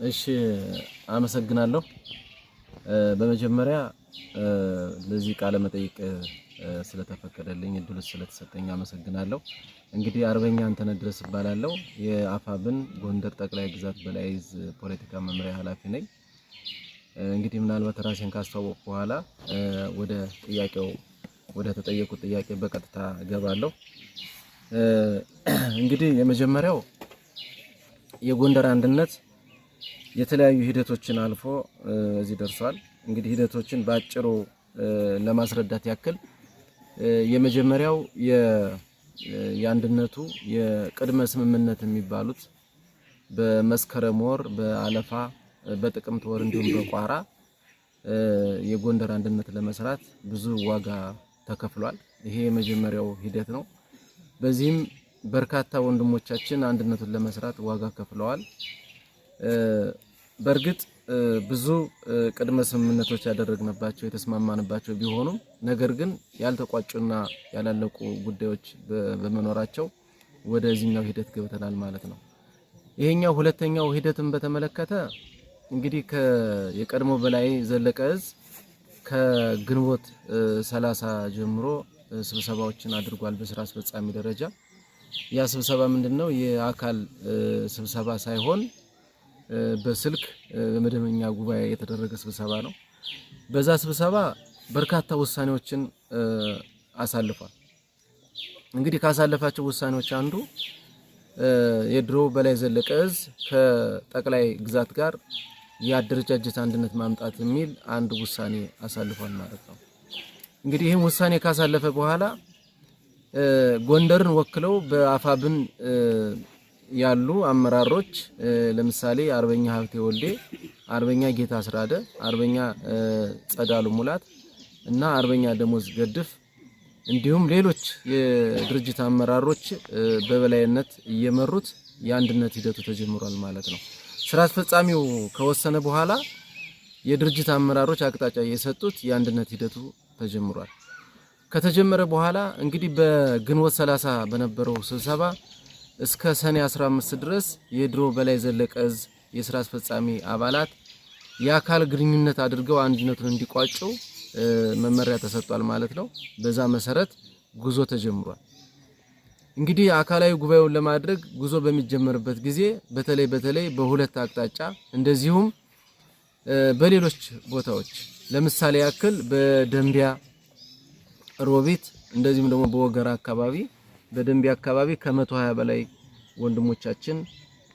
እሺ አመሰግናለሁ። በመጀመሪያ ለዚህ ቃለ መጠይቅ ስለተፈቀደልኝ እድሉ ስለተሰጠኝ አመሰግናለሁ። እንግዲህ አርበኛ አንተነህ ድረስ እባላለሁ። የአፋብን ጎንደር ጠቅላይ ግዛት በላይ ዕዝ ፖለቲካ መምሪያ ኃላፊ ነኝ። እንግዲህ ምናልባት ራሴን ካስተዋወቅኩ በኋላ ወደ ተጠየቁት ጥያቄ በቀጥታ እገባለሁ። እንግዲህ የመጀመሪያው የጎንደር አንድነት የተለያዩ ሂደቶችን አልፎ እዚህ ደርሷል። እንግዲህ ሂደቶችን ባጭሩ ለማስረዳት ያክል የመጀመሪያው የአንድነቱ የቅድመ ስምምነት የሚባሉት በመስከረም ወር፣ በአለፋ፣ በጥቅምት ወር እንዲሁም በቋራ የጎንደር አንድነት ለመስራት ብዙ ዋጋ ተከፍሏል። ይሄ የመጀመሪያው ሂደት ነው። በዚህም በርካታ ወንድሞቻችን አንድነቱን ለመስራት ዋጋ ከፍለዋል። በርግጥ ብዙ ቅድመ ስምምነቶች ያደረግንባቸው የተስማማንባቸው ቢሆኑም ነገር ግን ያልተቋጩና ያላለቁ ጉዳዮች በመኖራቸው ወደዚህኛው ሂደት ገብተናል ማለት ነው። ይሄኛው ሁለተኛው ሂደትን በተመለከተ እንግዲህ የቀድሞ በላይ ዘለቀ ዕዝ ከግንቦት 30 ጀምሮ ስብሰባዎችን አድርጓል በስራ አስፈጻሚ ደረጃ። ያ ስብሰባ ምንድነው? የአካል ስብሰባ ሳይሆን በስልክ በመደበኛ ጉባኤ የተደረገ ስብሰባ ነው። በዛ ስብሰባ በርካታ ውሳኔዎችን አሳልፏል። እንግዲህ ካሳለፋቸው ውሳኔዎች አንዱ የድሮ በላይ ዘለቀ ዕዝ ከጠቅላይ ግዛት ጋር የአደረጃጀት አንድነት ማምጣት የሚል አንድ ውሳኔ አሳልፏል ማለት ነው። እንግዲህ ይህን ውሳኔ ካሳለፈ በኋላ ጎንደርን ወክለው በአፋብን ያሉ አመራሮች ለምሳሌ አርበኛ ሀብቴ ወልዴ፣ አርበኛ ጌታ አስራደ፣ አርበኛ ጸዳሉ ሙላት እና አርበኛ ደሞዝ ገድፍ እንዲሁም ሌሎች የድርጅት አመራሮች በበላይነት እየመሩት የአንድነት ሂደቱ ተጀምሯል ማለት ነው። ስራ አስፈጻሚው ከወሰነ በኋላ የድርጅት አመራሮች አቅጣጫ የሰጡት የአንድነት ሂደቱ ተጀምሯል። ከተጀመረ በኋላ እንግዲህ በግንቦት 30 በነበረው ስብሰባ እስከ ሰኔ 15 ድረስ የድሮ በላይ ዘለቀ ዕዝ የስራ አስፈጻሚ አባላት የአካል ግንኙነት አድርገው አንድነቱን እንዲቋጩ መመሪያ ተሰጥቷል ማለት ነው። በዛ መሰረት ጉዞ ተጀምሯል። እንግዲህ አካላዊ ጉባኤውን ለማድረግ ጉዞ በሚጀመርበት ጊዜ በተለይ በሁለት አቅጣጫ እንደዚሁም በሌሎች ቦታዎች ለምሳሌ ያክል በደንቢያ ሮቢት እንደዚሁም ደግሞ በወገራ አካባቢ በደንቢያ አካባቢ ከ120 በላይ ወንድሞቻችን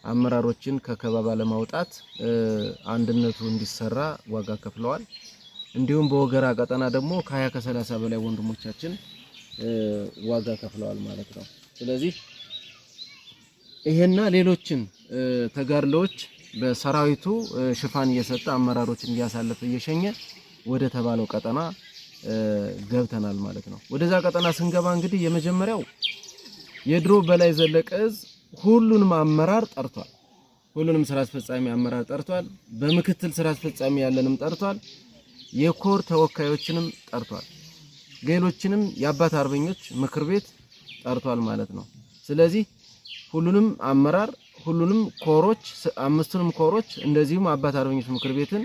አመራሮችን ከከበባ ለማውጣት አንድነቱ እንዲሰራ ዋጋ ከፍለዋል። እንዲሁም በወገራ ቀጠና ደግሞ ከ20 ከ30 በላይ ወንድሞቻችን ዋጋ ከፍለዋል ማለት ነው። ስለዚህ ይሄና ሌሎችን ተጋድሎዎች በሰራዊቱ ሽፋን እየሰጠ አመራሮችን እያሳለፈ እየሸኘ ወደ ተባለው ቀጠና ገብተናል ማለት ነው። ወደዛ ቀጠና ስንገባ እንግዲህ የመጀመሪያው የድሮ በላይ ዘለቀ ዕዝ ሁሉንም አመራር ጠርቷል። ሁሉንም ስራ አስፈጻሚ አመራር ጠርቷል። በምክትል ስራ አስፈጻሚ ያለንም ጠርቷል። የኮር ተወካዮችንም ጠርቷል። ሌሎችንም የአባት አርበኞች ምክር ቤት ጠርቷል ማለት ነው። ስለዚህ ሁሉንም አመራር ሁሉንም ኮሮች አምስቱንም ኮሮች እንደዚሁም አባት አርበኞች ምክር ቤትን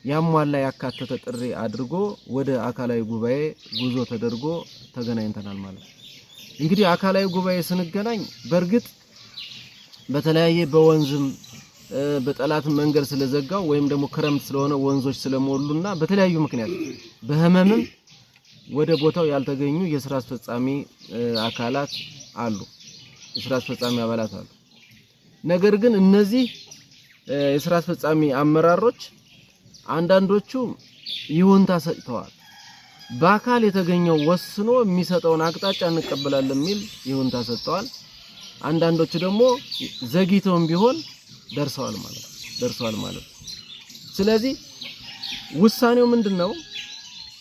ያሟላ ያካተተ ጥሪ አድርጎ ወደ አካላዊ ጉባኤ ጉዞ ተደርጎ ተገናኝተናል ማለት ነው። እንግዲህ አካላዊ ጉባኤ ስንገናኝ በርግጥ በተለያየ በወንዝም በጠላት መንገድ ስለዘጋው ወይም ደግሞ ክረምት ስለሆነ ወንዞች ስለሞሉና በተለያዩ ምክንያት በህመምም ወደ ቦታው ያልተገኙ የስራ አስፈጻሚ አካላት አሉ፣ የስራ አስፈጻሚ አባላት አሉ። ነገር ግን እነዚህ የስራ አስፈጻሚ አመራሮች አንዳንዶቹ ይሁንታ ሰጥተዋል። በአካል የተገኘው ወስኖ የሚሰጠውን አቅጣጫ እንቀበላለን የሚል ይሁንታ ሰጥተዋል። አንዳንዶቹ ደግሞ ዘግይተውም ቢሆን ደርሰዋል ማለት ነው። ስለዚህ ውሳኔው ምንድነው?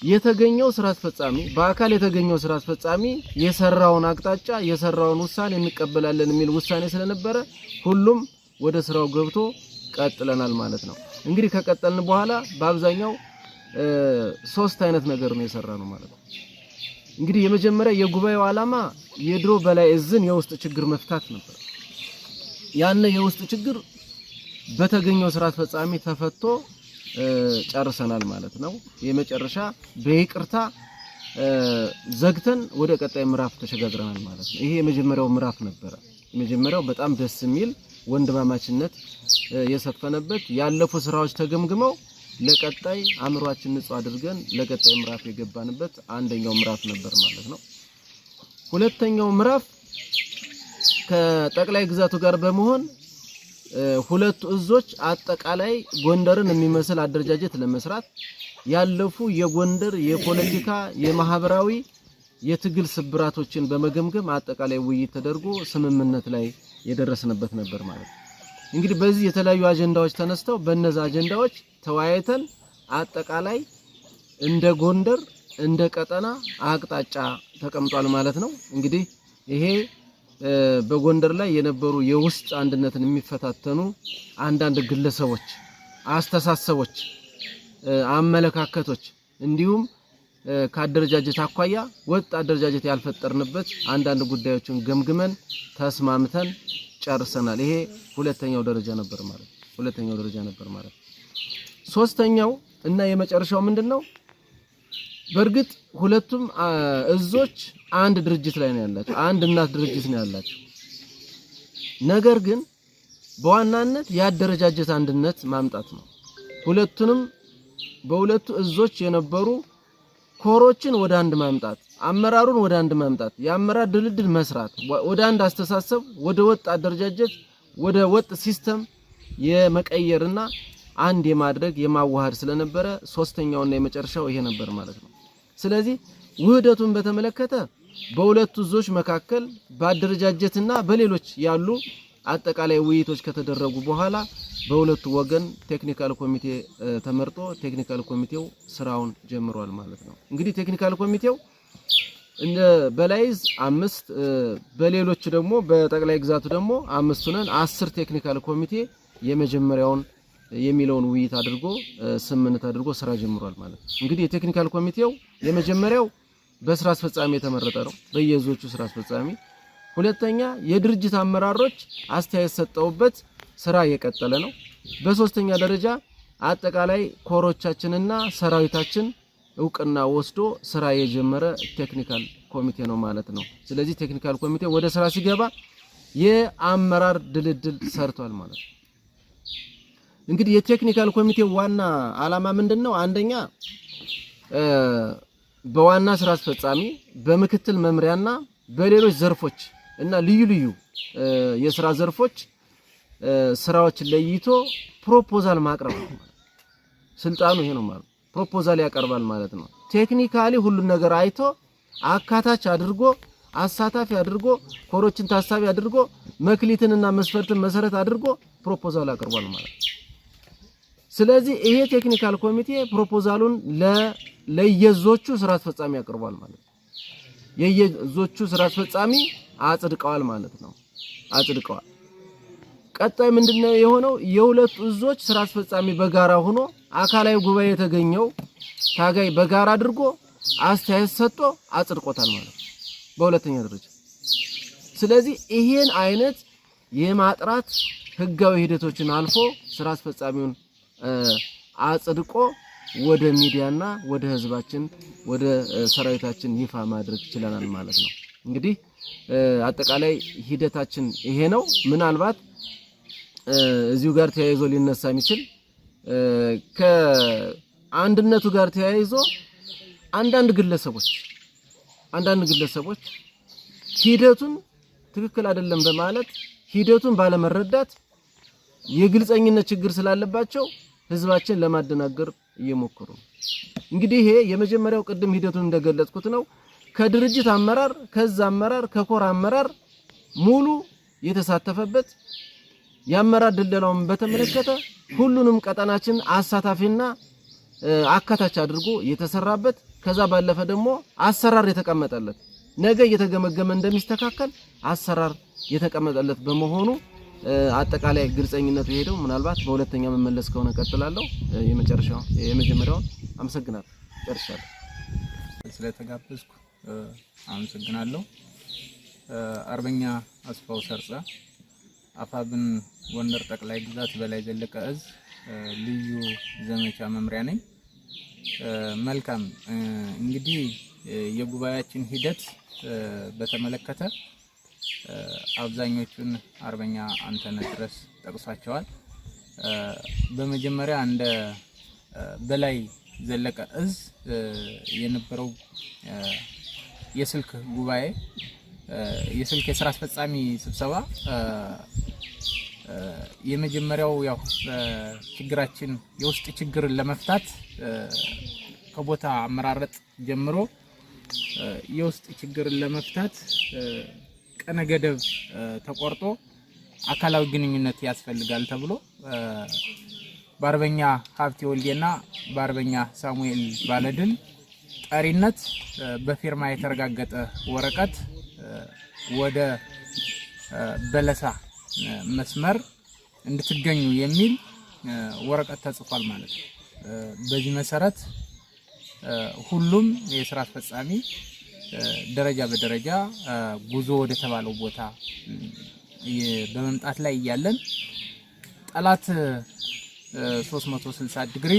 የተገኘው ስራ አስፈጻሚ በአካል የተገኘው ስራ አስፈጻሚ የሰራውን አቅጣጫ የሰራውን ውሳኔ እንቀበላለን የሚል ውሳኔ ስለነበረ ሁሉም ወደ ስራው ገብቶ ቀጥለናል ማለት ነው። እንግዲህ ከቀጠልን በኋላ በአብዛኛው 3 አይነት ነገር ነው የሰራነው ማለት ነው። እንግዲህ የመጀመሪያ የጉባኤው ዓላማ የድሮ በላይ ዕዝን የውስጥ ችግር መፍታት ነበር። ያን የውስጥ ችግር በተገኘው ስራ አስፈጻሚ ተፈቶ ጨርሰናል ማለት ነው። የመጨረሻ በይቅርታ ዘግተን ወደ ቀጣይ ምዕራፍ ተሸጋግረናል ማለት ነው። ይሄ የመጀመሪያው ምዕራፍ ነበር። የመጀመሪያው በጣም ደስ የሚል ወንድማማችነት የሰፈነበት ያለፉ ስራዎች ተገምግመው ለቀጣይ አምሯችን ንጹህ አድርገን ለቀጣይ ምዕራፍ የገባንበት አንደኛው ምዕራፍ ነበር ማለት ነው። ሁለተኛው ምዕራፍ ከጠቅላይ ግዛቱ ጋር በመሆን ሁለቱ እዞች አጠቃላይ ጎንደርን የሚመስል አደረጃጀት ለመስራት ያለፉ የጎንደር የፖለቲካ የማህበራዊ የትግል ስብራቶችን በመገምገም አጠቃላይ ውይይት ተደርጎ ስምምነት ላይ የደረስንበት ነበር ማለት ነው። እንግዲህ በዚህ የተለያዩ አጀንዳዎች ተነስተው በእነዛ አጀንዳዎች ተወያይተን አጠቃላይ እንደ ጎንደር እንደ ቀጠና አቅጣጫ ተቀምጧል ማለት ነው። እንግዲህ ይሄ በጎንደር ላይ የነበሩ የውስጥ አንድነትን የሚፈታተኑ አንዳንድ ግለሰቦች፣ አስተሳሰቦች፣ አመለካከቶች እንዲሁም ከአደረጃጀት አኳያ ወጥ አደረጃጀት ያልፈጠርንበት አንዳንድ ጉዳዮችን ገምግመን ተስማምተን ጨርሰናል። ይሄ ሁለተኛው ደረጃ ነበር ማለት ነው። ሶስተኛው እና የመጨረሻው ምንድነው? በእርግጥ ሁለቱም እዞች አንድ ድርጅት ላይ ነው ያላቸው፣ አንድ እናት ድርጅት ነው ያላቸው። ነገር ግን በዋናነት ያደረጃጀት አንድነት ማምጣት ነው። ሁለቱንም በሁለቱ እዞች የነበሩ ኮሮችን ወደ አንድ ማምጣት፣ አመራሩን ወደ አንድ ማምጣት፣ የአመራር ድልድል መስራት፣ ወደ አንድ አስተሳሰብ፣ ወደ ወጥ አደረጃጀት፣ ወደ ወጥ ሲስተም የመቀየርና አንድ የማድረግ የማዋሃድ ስለነበረ ሶስተኛውና የመጨረሻው ይሄ ነበር ማለት ነው። ስለዚህ ውህደቱን በተመለከተ በሁለቱ እዞች መካከል በአደረጃጀትና በሌሎች ያሉ አጠቃላይ ውይይቶች ከተደረጉ በኋላ በሁለቱ ወገን ቴክኒካል ኮሚቴ ተመርጦ ቴክኒካል ኮሚቴው ስራውን ጀምሯል ማለት ነው። እንግዲህ ቴክኒካል ኮሚቴው እንደ በላይዝ 5 በሌሎች ደግሞ በጠቅላይ ግዛቱ ደግሞ 5 ነን 10 ቴክኒካል ኮሚቴ የመጀመሪያውን የሚለውን ውይይት አድርጎ ስምምነት አድርጎ ስራ ጀምሯል ማለት ነው። እንግዲህ የቴክኒካል ኮሚቴው የመጀመሪያው በስራ አስፈጻሚ የተመረጠ ነው፣ በየዞቹ ስራ አስፈጻሚ። ሁለተኛ የድርጅት አመራሮች አስተያየት ሰጠውበት ስራ የቀጠለ ነው። በሶስተኛ ደረጃ አጠቃላይ ኮሮቻችንና ሰራዊታችን እውቅና ወስዶ ስራ የጀመረ ቴክኒካል ኮሚቴ ነው ማለት ነው። ስለዚህ ቴክኒካል ኮሚቴ ወደ ስራ ሲገባ የአመራር ድልድል ሰርቷል ማለት ነው። እንግዲህ የቴክኒካል ኮሚቴ ዋና ዓላማ ምንድነው? አንደኛ በዋና ስራ አስፈጻሚ በምክትል መምሪያና በሌሎች ዘርፎች እና ልዩ ልዩ የስራ ዘርፎች ስራዎች ለይቶ ፕሮፖዛል ማቅረብ ነው። ስልጣኑ ይሄ ነው ማለት ፕሮፖዛል ያቀርባል ማለት ነው። ቴክኒካሊ ሁሉ ነገር አይቶ አካታች አድርጎ አሳታፊ አድርጎ ኮሮችን ታሳቢ አድርጎ መክሊትንና መስፈርትን መሰረት አድርጎ ፕሮፖዛል አቅርቧል ማለት ነው። ስለዚህ ይሄ ቴክኒካል ኮሚቴ ፕሮፖዛሉን ለየዞቹ ስራ አስፈጻሚ አቅርቧል ማለት ነው። የየዞቹ ስራ አስፈጻሚ አጽድቀዋል ማለት ነው። አጽድቀዋል። ቀጣይ ምንድነው የሆነው? የሁለቱ እዞች ስራ አስፈጻሚ በጋራ ሆኖ አካላዊ ጉባኤ የተገኘው ታጋይ በጋራ አድርጎ አስተያየት ሰጥቶ አጽድቆታል ማለት ነው በሁለተኛ ደረጃ። ስለዚህ ይሄን አይነት የማጥራት ህጋዊ ሂደቶችን አልፎ ስራ አስፈጻሚውን አጽድቆ ወደ ሚዲያና ወደ ህዝባችን ወደ ሰራዊታችን ይፋ ማድረግ ይችላል ማለት ነው። እንግዲህ አጠቃላይ ሂደታችን ይሄ ነው። ምናልባት እዚሁ ጋር ተያይዞ ሊነሳ የሚችል ከአንድነቱ ጋር ተያይዞ አንዳንድ ግለሰቦች ሂደቱን ትክክል አይደለም በማለት ሂደቱን ባለመረዳት የግልጸኝነት ችግር ስላለባቸው ህዝባችን ለማደናገር እየሞከሩ ነው። እንግዲህ ይሄ የመጀመሪያው ቅድም ሂደቱን እንደገለጽኩት ነው። ከድርጅት አመራር ከዛ አመራር ከኮር አመራር ሙሉ የተሳተፈበት የአመራር ድልደላውን በተመለከተ ሁሉንም ቀጠናችን አሳታፊና አካታች አድርጎ የተሰራበት ከዛ ባለፈ ደግሞ አሰራር የተቀመጠለት ነገ እየተገመገመ እንደሚስተካከል አሰራር የተቀመጠለት በመሆኑ አጠቃላይ ግልጸኝነቱ ሄደው ምናልባት በሁለተኛ መመለስ ከሆነ ቀጥላለሁ። የመጀመሪያው አመሰግናለሁ። ጨርሻለሁ። ስለተጋበዝኩ አመሰግናለሁ። አርበኛ አስፋው ሰርጸ አፋብን ጎንደር ጠቅላይ ግዛት በላይ ዘለቀ እዝ ልዩ ዘመቻ መምሪያ ነኝ። መልካም እንግዲህ የጉባኤያችን ሂደት በተመለከተ አብዛኞቹን አርበኛ አንተነህ ድረስ ጠቅሷቸዋል። በመጀመሪያ እንደ በላይ ዘለቀ እዝ የነበረው የስልክ ጉባኤ የስልክ የስራ አስፈጻሚ ስብሰባ የመጀመሪያው ያው ችግራችን የውስጥ ችግርን ለመፍታት ከቦታ አመራረጥ ጀምሮ የውስጥ ችግርን ለመፍታት ቀነ ገደብ ተቆርጦ አካላዊ ግንኙነት ያስፈልጋል ተብሎ በአርበኛ ሀብቴ ወልዴና በአርበኛ ሳሙኤል ባለድል ጠሪነት በፊርማ የተረጋገጠ ወረቀት ወደ በለሳ መስመር እንድትገኙ የሚል ወረቀት ተጽፏል ማለት ነው። በዚህ መሰረት ሁሉም የስራ አስፈጻሚ ደረጃ በደረጃ ጉዞ ወደ ተባለው ቦታ በመምጣት ላይ እያለን ጠላት 360 ዲግሪ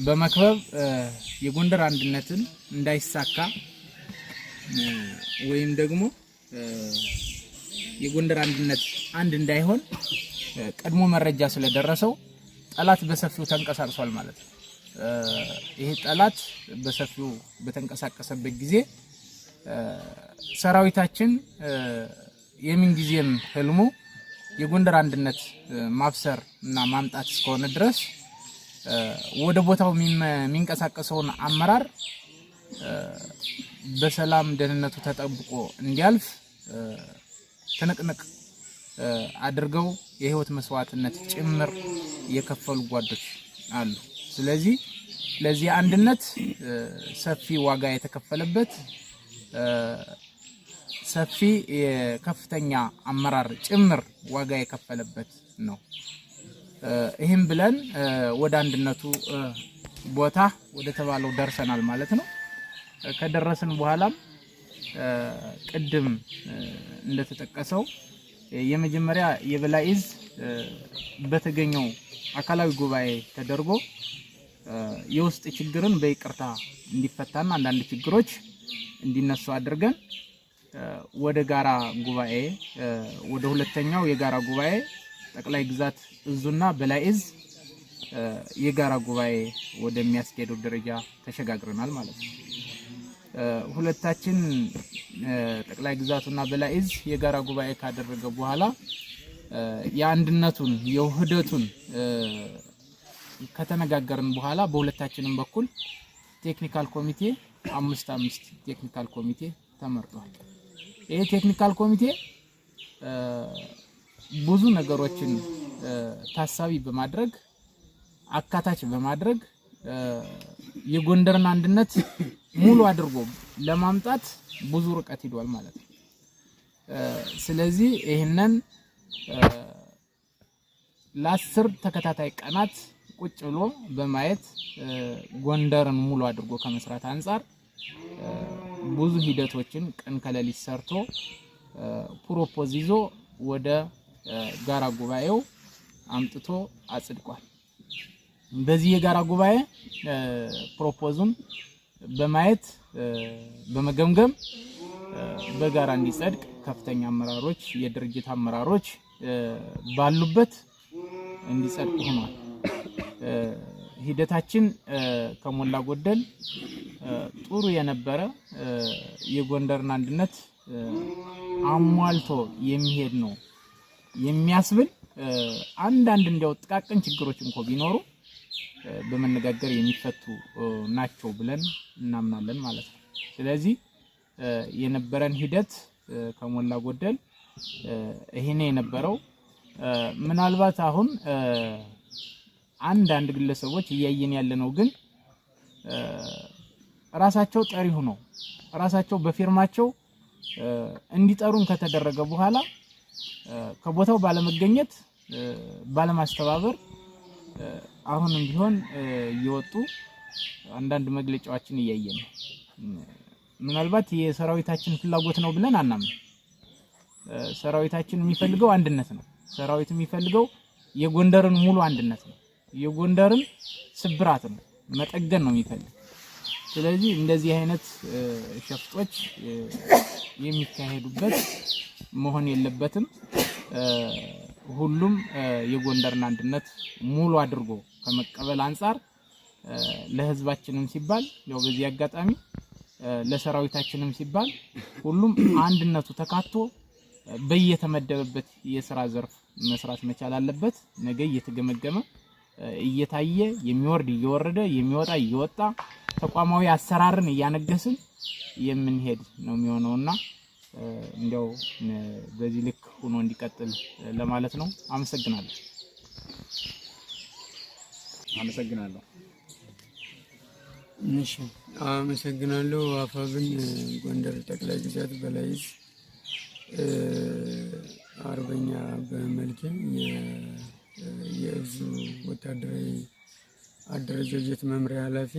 በመክበብ የጎንደር አንድነትን እንዳይሳካ ወይም ደግሞ የጎንደር አንድነት አንድ እንዳይሆን ቀድሞ መረጃ ስለደረሰው ጠላት በሰፊው ተንቀሳቅሷል ማለት ነው። ይሄ ጠላት በሰፊው በተንቀሳቀሰበት ጊዜ ሰራዊታችን የምንጊዜም ህልሙ የጎንደር አንድነት ማፍሰር እና ማምጣት እስከሆነ ድረስ ወደ ቦታው የሚንቀሳቀሰውን አመራር በሰላም ደህንነቱ ተጠብቆ እንዲያልፍ ትንቅንቅ አድርገው የህይወት መስዋዕትነት ጭምር የከፈሉ ጓዶች አሉ። ስለዚህ ለዚህ አንድነት ሰፊ ዋጋ የተከፈለበት ሰፊ የከፍተኛ አመራር ጭምር ዋጋ የከፈለበት ነው። ይህም ብለን ወደ አንድነቱ ቦታ ወደ ተባለው ደርሰናል ማለት ነው። ከደረስን በኋላም ቅድም እንደተጠቀሰው የመጀመሪያ የበላይ እዝ በተገኘው አካላዊ ጉባኤ ተደርጎ የውስጥ ችግርን በይቅርታ እንዲፈታና አንዳንድ ችግሮች እንዲነሱ አድርገን ወደ ጋራ ጉባኤ ወደ ሁለተኛው የጋራ ጉባኤ ጠቅላይ ግዛት እዙና በላይ እዝ የጋራ ጉባኤ ወደሚያስኬደው ደረጃ ተሸጋግረናል ማለት ነው። ሁለታችን ጠቅላይ ግዛቱና በላይ እዝ የጋራ ጉባኤ ካደረገ በኋላ የአንድነቱን የውህደቱን ከተነጋገርን በኋላ በሁለታችንም በኩል ቴክኒካል ኮሚቴ 5 ቴክኒካል ኮሚቴ ተመርጧል። ይሄ ቴክኒካል ኮሚቴ ብዙ ነገሮችን ታሳቢ በማድረግ አካታች በማድረግ የጎንደርን አንድነት ሙሉ አድርጎ ለማምጣት ብዙ ርቀት ሄዷል ማለት ነው። ስለዚህ ይሄንን ለ10 ተከታታይ ቀናት ቁጭ ብሎ በማየት ጎንደርን ሙሉ አድርጎ ከመስራት አንፃር ብዙ ሂደቶችን ቀን ከሌሊት ሰርቶ ፕሮፖዝ ይዞ ወደ ጋራ ጉባኤው አምጥቶ አጽድቋል። በዚህ የጋራ ጉባኤ ፕሮፖዙን በማየት በመገምገም በጋራ እንዲጸድቅ ከፍተኛ አመራሮች የድርጅት አመራሮች ባሉበት እንዲጸድቅ ሆኗል። ሂደታችን ከሞላ ጎደል ጥሩ የነበረ የጎንደርን አንድነት አሟልቶ የሚሄድ ነው የሚያስብል አንዳንድ እንደው ጥቃቅን ችግሮች እንኳን ቢኖሩ በመነጋገር የሚፈቱ ናቸው ብለን እናምናለን ማለት ነው። ስለዚህ የነበረን ሂደት ከሞላ ጎደል ይሄኔ የነበረው ምናልባት አሁን አንዳንድ ግለሰቦች እያየን ያለነው ግን ራሳቸው ጠሪ ሆነው ራሳቸው በፊርማቸው እንዲጠሩን ከተደረገ በኋላ ከቦታው ባለመገኘት ባለማስተባበር አሁንም ቢሆን እየወጡ አንዳንድ መግለጫዎችን እያየን ነው። ምናልባት የሰራዊታችን ፍላጎት ነው ብለን አናምን። ሰራዊታችን የሚፈልገው አንድነት ነው። ሰራዊት የሚፈልገው የጎንደርን ሙሉ አንድነት ነው። የጎንደርን ስብራት ነው መጠገን ነው የሚፈልግ። ስለዚህ እንደዚህ አይነት ሸፍጦች የሚካሄዱበት መሆን የለበትም። ሁሉም የጎንደርን አንድነት ሙሉ አድርጎ ከመቀበል አንፃር ለህዝባችንም ሲባል ያው በዚህ አጋጣሚ ለሰራዊታችንም ሲባል ሁሉም አንድነቱ ተካቶ በየተመደበበት የሥራ ዘርፍ መስራት መቻል አለበት። ነገ እየተገመገመ እየታየ የሚወርድ እየወረደ የሚወጣ እየወጣ ተቋማዊ አሰራርን እያነገስን የምንሄድ ነው የሚሆነውና እንደው በዚህ ልክ ሆኖ እንዲቀጥል ለማለት ነው። አመሰግናለሁ። እሺ አመሰግናለሁ። አፋብን ጎንደር ጠቅላይ ግዛት በላይ ዕዝ አርበኛ በመልኬ የዕዙ ወታደራዊ አደረጃጀት መምሪያ ኃላፊ።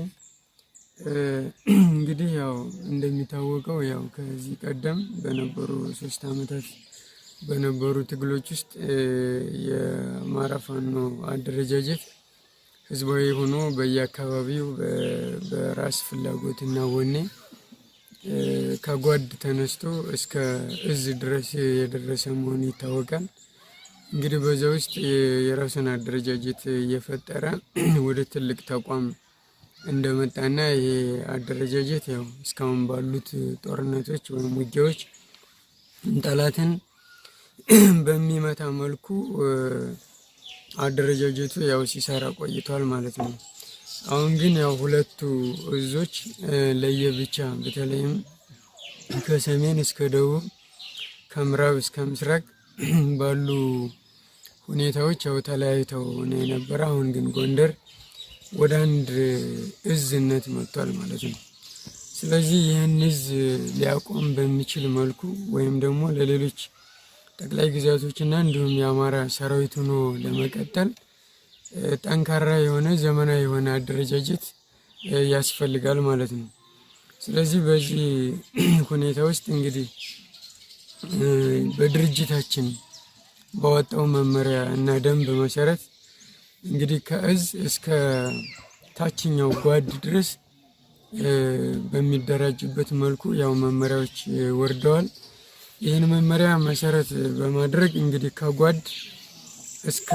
እንግዲህ ያው እንደሚታወቀው ያው ከዚህ ቀደም በነበሩ 3 ዓመታት በነበሩ ትግሎች ውስጥ የአማራ ፋኖ አደረጃጀት ህዝባዊ ሆኖ በየአካባቢው በራስ ፍላጎትና ወኔ ከጓድ ተነስቶ እስከ ዕዝ ድረስ የደረሰ መሆኑ ይታወቃል። እንግዲህ በዛ ውስጥ የራሱን አደረጃጀት እየፈጠረ ወደ ትልቅ ተቋም እንደመጣና ይሄ አደረጃጀት ያው እስካሁን ባሉት ጦርነቶች ወይም ውጊያዎች ጠላትን በሚመታ መልኩ አደረጃጀቱ ያው ሲሰራ ቆይቷል ማለት ነው። አሁን ግን ያው ሁለቱ ዕዞች ለየብቻ በተለይም ከሰሜን እስከ ደቡብ ከምዕራብ እስከ ምስራቅ ባሉ ሁኔታዎች ያው ተለያይተው ነው የነበረ። አሁን ግን ጎንደር ወደ አንድ ዕዝነት መጥቷል ማለት ነው። ስለዚህ ይህን ዕዝ ሊያቆም በሚችል መልኩ ወይም ደግሞ ለሌሎች ጠቅላይ ግዛቶችና እንዲሁም የአማራ ሰራዊት ሆኖ ለመቀጠል ጠንካራ የሆነ ዘመናዊ የሆነ አደረጃጀት ያስፈልጋል ማለት ነው። ስለዚህ በዚህ ሁኔታ ውስጥ እንግዲህ በድርጅታችን ባወጣው መመሪያ እና ደንብ መሰረት እንግዲህ ከዕዝ እስከ ታችኛው ጓድ ድረስ በሚደራጅበት መልኩ ያው መመሪያዎች ወርደዋል። ይህን መመሪያ መሰረት በማድረግ እንግዲህ ከጓድ እስከ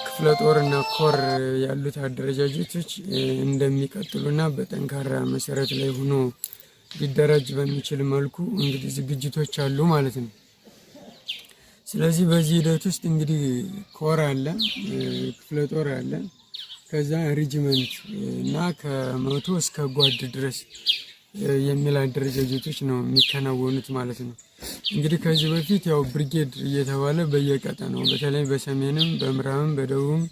ክፍለ ጦርና ኮር ያሉት አደረጃጀቶች እንደሚቀጥሉና በጠንካራ መሰረት ላይ ሆኖ ሊደራጅ በሚችል መልኩ እንግዲህ ዝግጅቶች አሉ ማለት ነው። ስለዚህ በዚህ ሂደት ውስጥ እንግዲህ ኮር አለ፣ ክፍለ ጦር አለ፣ ከዛ ሪጅመንት እና ከመቶ እስከ ጓድ ድረስ የሚል አደረጃጀቶች ነው የሚከናወኑት ማለት ነው። እንግዲህ ከዚህ በፊት ያው ብርጌድ እየተባለ በየቀጠናው በተለይ በሰሜንም በምዕራብም በደቡብም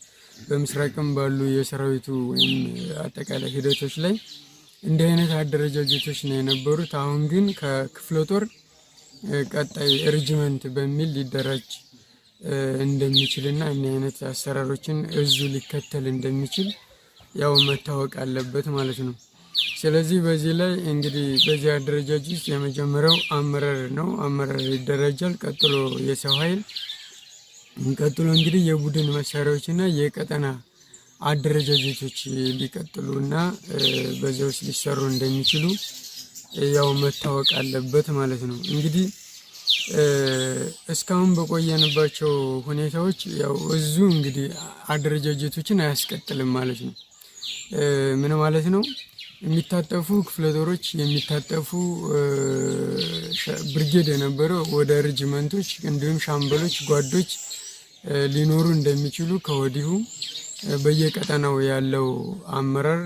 በምስራቅም ባሉ የሰራዊቱ ወይም አጠቃላይ ሂደቶች ላይ እንዲህ አይነት አደረጃጀቶች ነው የነበሩት። አሁን ግን ከክፍለ ጦር ቀጣይ ሪጅመንት በሚል ሊደራጅ እንደሚችልና እኒህ አይነት አሰራሮችን ዕዙ ሊከተል እንደሚችል ያው መታወቅ አለበት ማለት ነው። ስለዚህ በዚህ ላይ እንግዲህ በዚህ አደረጃጀት የመጀመሪያው አመራር ነው። አመራር ይደረጃል። ቀጥሎ የሰው ኃይል፣ ቀጥሎ እንግዲህ የቡድን መሳሪያዎችና የቀጠና አደረጃጀቶች ሊቀጥሉና በዚህ ውስጥ ሊሰሩ እንደሚችሉ ያው መታወቅ አለበት ማለት ነው። እንግዲህ እስካሁን በቆየንባቸው ሁኔታዎች ያው ዕዙ እንግዲህ አደረጃጀቶችን አያስቀጥልም ማለት ነው። ምን ማለት ነው? የሚታጠፉ ክፍለ ጦሮች የሚታጠፉ ብርጌድ የነበረው ወደ ሬጅመንቶች እንዲሁም ሻምበሎች፣ ጓዶች ሊኖሩ እንደሚችሉ ከወዲሁ በየቀጠናው ያለው አመራር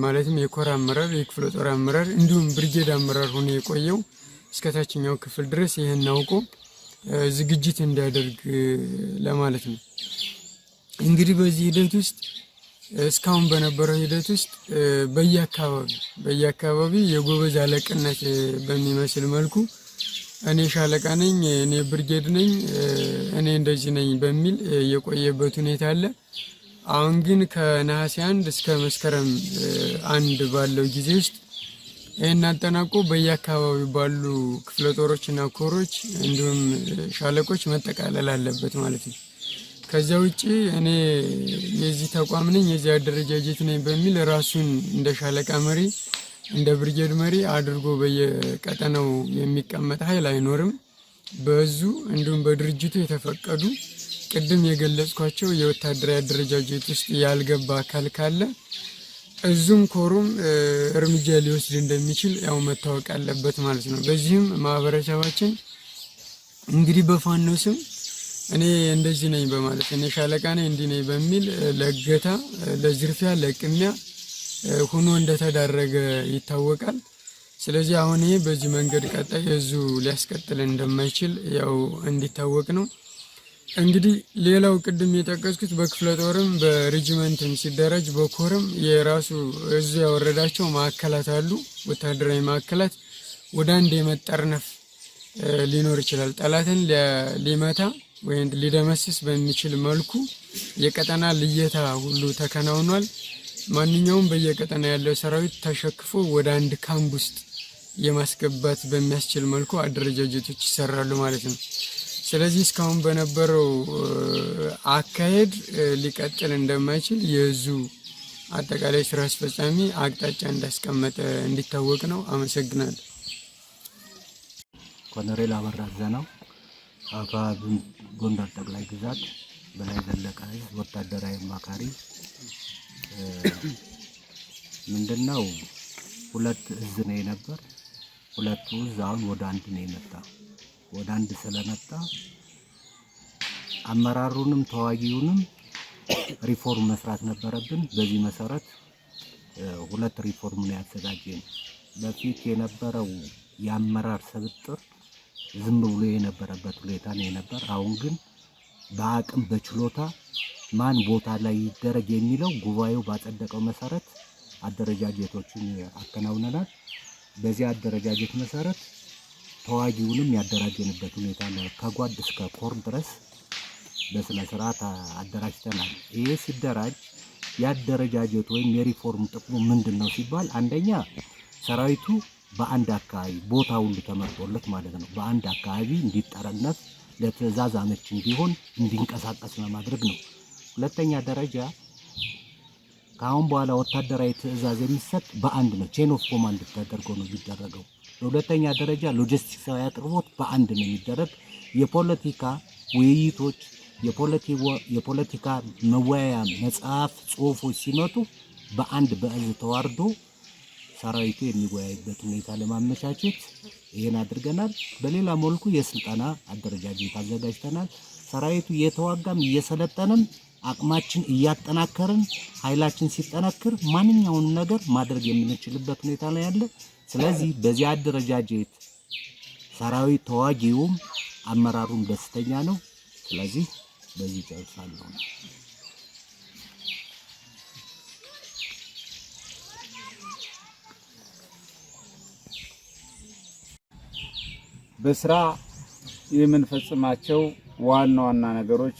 ማለትም የኮር አመራር፣ የክፍለ ጦር አመራር እንዲሁም ብርጌድ አመራር ሆኖ የቆየው እስከታችኛው ክፍል ድረስ ይህን አውቆ ዝግጅት እንዲያደርግ ለማለት ነው። እንግዲህ በዚህ ሂደት ውስጥ እስካሁን በነበረው ሂደት ውስጥ በየአካባቢው የጎበዝ አለቅነት በሚመስል መልኩ እኔ ሻለቃ ነኝ፣ እኔ ብርጌድ ነኝ፣ እኔ እንደዚህ ነኝ በሚል የቆየበት ሁኔታ አለ። አሁን ግን ከነሐሴ 1 እስከ መስከረም 1 ባለው ጊዜ ውስጥ ይህን አጠናቆ በየአካባቢው ባሉ ክፍለ ጦሮችና ኮሮች እንዲሁም ሻለቆች መጠቃለል አለበት ማለት ነው። ከዚያ ውጪ እኔ የዚህ ተቋም ነኝ የዚህ አደረጃጀት ነኝ በሚል ራሱን እንደ ሻለቃ መሪ እንደ ብርጌድ መሪ አድርጎ በየቀጠናው የሚቀመጥ ኃይል አይኖርም። በዙ እንዲሁም በድርጅቱ የተፈቀዱ ቅድም የገለጽኳቸው የወታደራዊ አደረጃጀት ውስጥ ያልገባ አካል ካለ እዙም ኮሩም እርምጃ ሊወስድ እንደሚችል ያው መታወቅ አለበት ማለት ነው። በዚህም ማህበረሰባችን እንግዲህ በፋኖ ስም እኔ እንደዚህ ነኝ በማለት እኔ ሻለቃ ነኝ እንዲህ ነኝ በሚል ለእገታ፣ ለዝርፊያ፣ ለቅሚያ ሆኖ እንደተዳረገ ይታወቃል። ስለዚህ አሁን ይሄ በዚህ መንገድ ቀጣይ እዙ ሊያስቀጥል እንደማይችል ያው እንዲታወቅ ነው። እንግዲህ ሌላው ቅድም የጠቀስኩት በክፍለ ጦርም በሬጂመንትም ሲደራጅ በኮርም የራሱ እዙ ያወረዳቸው ማዕከላት አሉ። ወታደራዊ ማዕከላት ወደ አንድ የመጠርነፍ ሊኖር ይችላል። ጠላትን ሊመታ ወይም ሊደመስስ በሚችል መልኩ የቀጠና ልየታ ሁሉ ተከናውኗል። ማንኛውም በየቀጠና ያለው ሰራዊት ተሸክፎ ወደ አንድ ካምፕ ውስጥ የማስገባት በሚያስችል መልኩ አደረጃጀቶች ይሰራሉ ማለት ነው። ስለዚህ እስካሁን በነበረው አካሄድ ሊቀጥል እንደማይችል የዙ አጠቃላይ ስራ አስፈጻሚ አቅጣጫ እንዳስቀመጠ እንዲታወቅ ነው። አመሰግናለሁ። ኮሎኔል አበራ ዘናው አፋብን ጎንደር ጠቅላይ ግዛት በላይ ዘለቀ ወታደራዊ አማካሪ። ምንድነው ሁለት እዝ ነው ነበር። ሁለቱ እዝ አሁን ወደ አንድ ነው የመጣ። ወደ አንድ ስለመጣ አመራሩንም ተዋጊውንም ሪፎርም መስራት ነበረብን። በዚህ መሰረት ሁለት ሪፎርም ነው ያዘጋጀን። በፊት የነበረው የአመራር ስብጥር ዝም ብሎ የነበረበት ሁኔታ ነው የነበር። አሁን ግን በአቅም በችሎታ ማን ቦታ ላይ ይደረግ የሚለው ጉባኤው ባጸደቀው መሰረት አደረጃጀቶችን አከናውነናል። በዚህ አደረጃጀት መሰረት ተዋጊውንም ያደራጀንበት ሁኔታ ነው። ከጓድ እስከ ኮር ድረስ በስነ ስርዓት አደራጅተናል። ይሄ ሲደራጅ ያደረጃጀት ወይም የሪፎርም ጥቅሙ ምንድነው ሲባል አንደኛ ሰራዊቱ በአንድ አካባቢ ቦታ ሁሉ ተመርጦለት ማለት ነው በአንድ አካባቢ እንዲጠረነፍ ለትዕዛዝ አመች እንዲሆን እንዲንቀሳቀስ ለማድረግ ነው። ሁለተኛ ደረጃ ካሁን በኋላ ወታደራዊ ትዕዛዝ የሚሰጥ በአንድ ነው። ቼን ኦፍ ኮማንድ ተደርጎ ነው የሚደረገው። በሁለተኛ ደረጃ ሎጂስቲክሳዊ አቅርቦት በአንድ ነው የሚደረግ። የፖለቲካ ውይይቶች፣ የፖለቲካ መወያያ መጽሐፍ ጽሁፎች ሲመጡ በአንድ በእዝ ተዋርዶ ሰራዊቱ የሚወያይበት ሁኔታ ለማመቻቸት ይሄን አድርገናል። በሌላ መልኩ የስልጠና አደረጃጀት አዘጋጅተናል። ሰራዊቱ እየተዋጋም እየሰለጠነም አቅማችን እያጠናከርን ኃይላችን ሲጠናከር ማንኛውንም ነገር ማድረግ የምንችልበት ሁኔታ ላይ ያለ። ስለዚህ በዚህ አደረጃጀት ሰራዊት ተዋጊውም አመራሩም ደስተኛ ነው። ስለዚህ በዚህ ጨርሳለሁ። በስራ የምንፈጽማቸው ዋና ዋና ነገሮች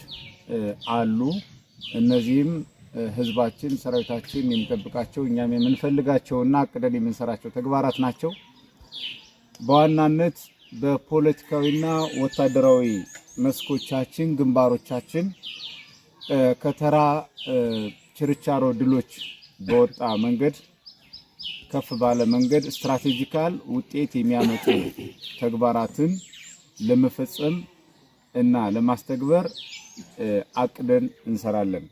አሉ። እነዚህም ህዝባችን ሰራዊታችን የሚጠብቃቸው እኛም የምንፈልጋቸውና አቅደን የምንሰራቸው ተግባራት ናቸው። በዋናነት በፖለቲካዊና ወታደራዊ መስኮቻችን ግንባሮቻችን ከተራ ችርቻሮ ድሎች በወጣ መንገድ ከፍ ባለ መንገድ ስትራቴጂካል ውጤት የሚያመጡ ተግባራትን ለመፈጸም እና ለማስተግበር አቅደን እንሰራለን።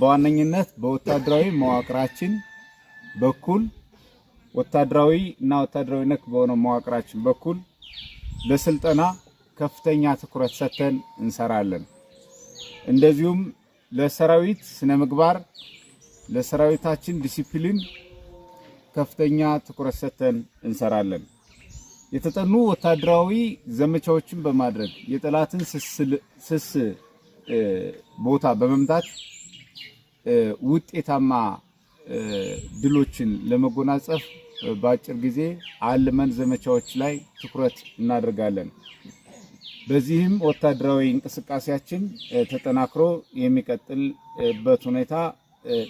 በዋነኝነት በወታደራዊ መዋቅራችን በኩል ወታደራዊ እና ወታደራዊ ነክ በሆነው መዋቅራችን በኩል ለስልጠና ከፍተኛ ትኩረት ሰጥተን እንሰራለን። እንደዚሁም ለሰራዊት ስነ ምግባር ለሰራዊታችን ዲሲፕሊን ከፍተኛ ትኩረት ሰጥተን እንሰራለን። የተጠኑ ወታደራዊ ዘመቻዎችን በማድረግ የጠላትን ስስ ቦታ በመምታት ውጤታማ ድሎችን ለመጎናጸፍ በአጭር ጊዜ አልመን ዘመቻዎች ላይ ትኩረት እናደርጋለን። በዚህም ወታደራዊ እንቅስቃሴያችን ተጠናክሮ የሚቀጥልበት ሁኔታ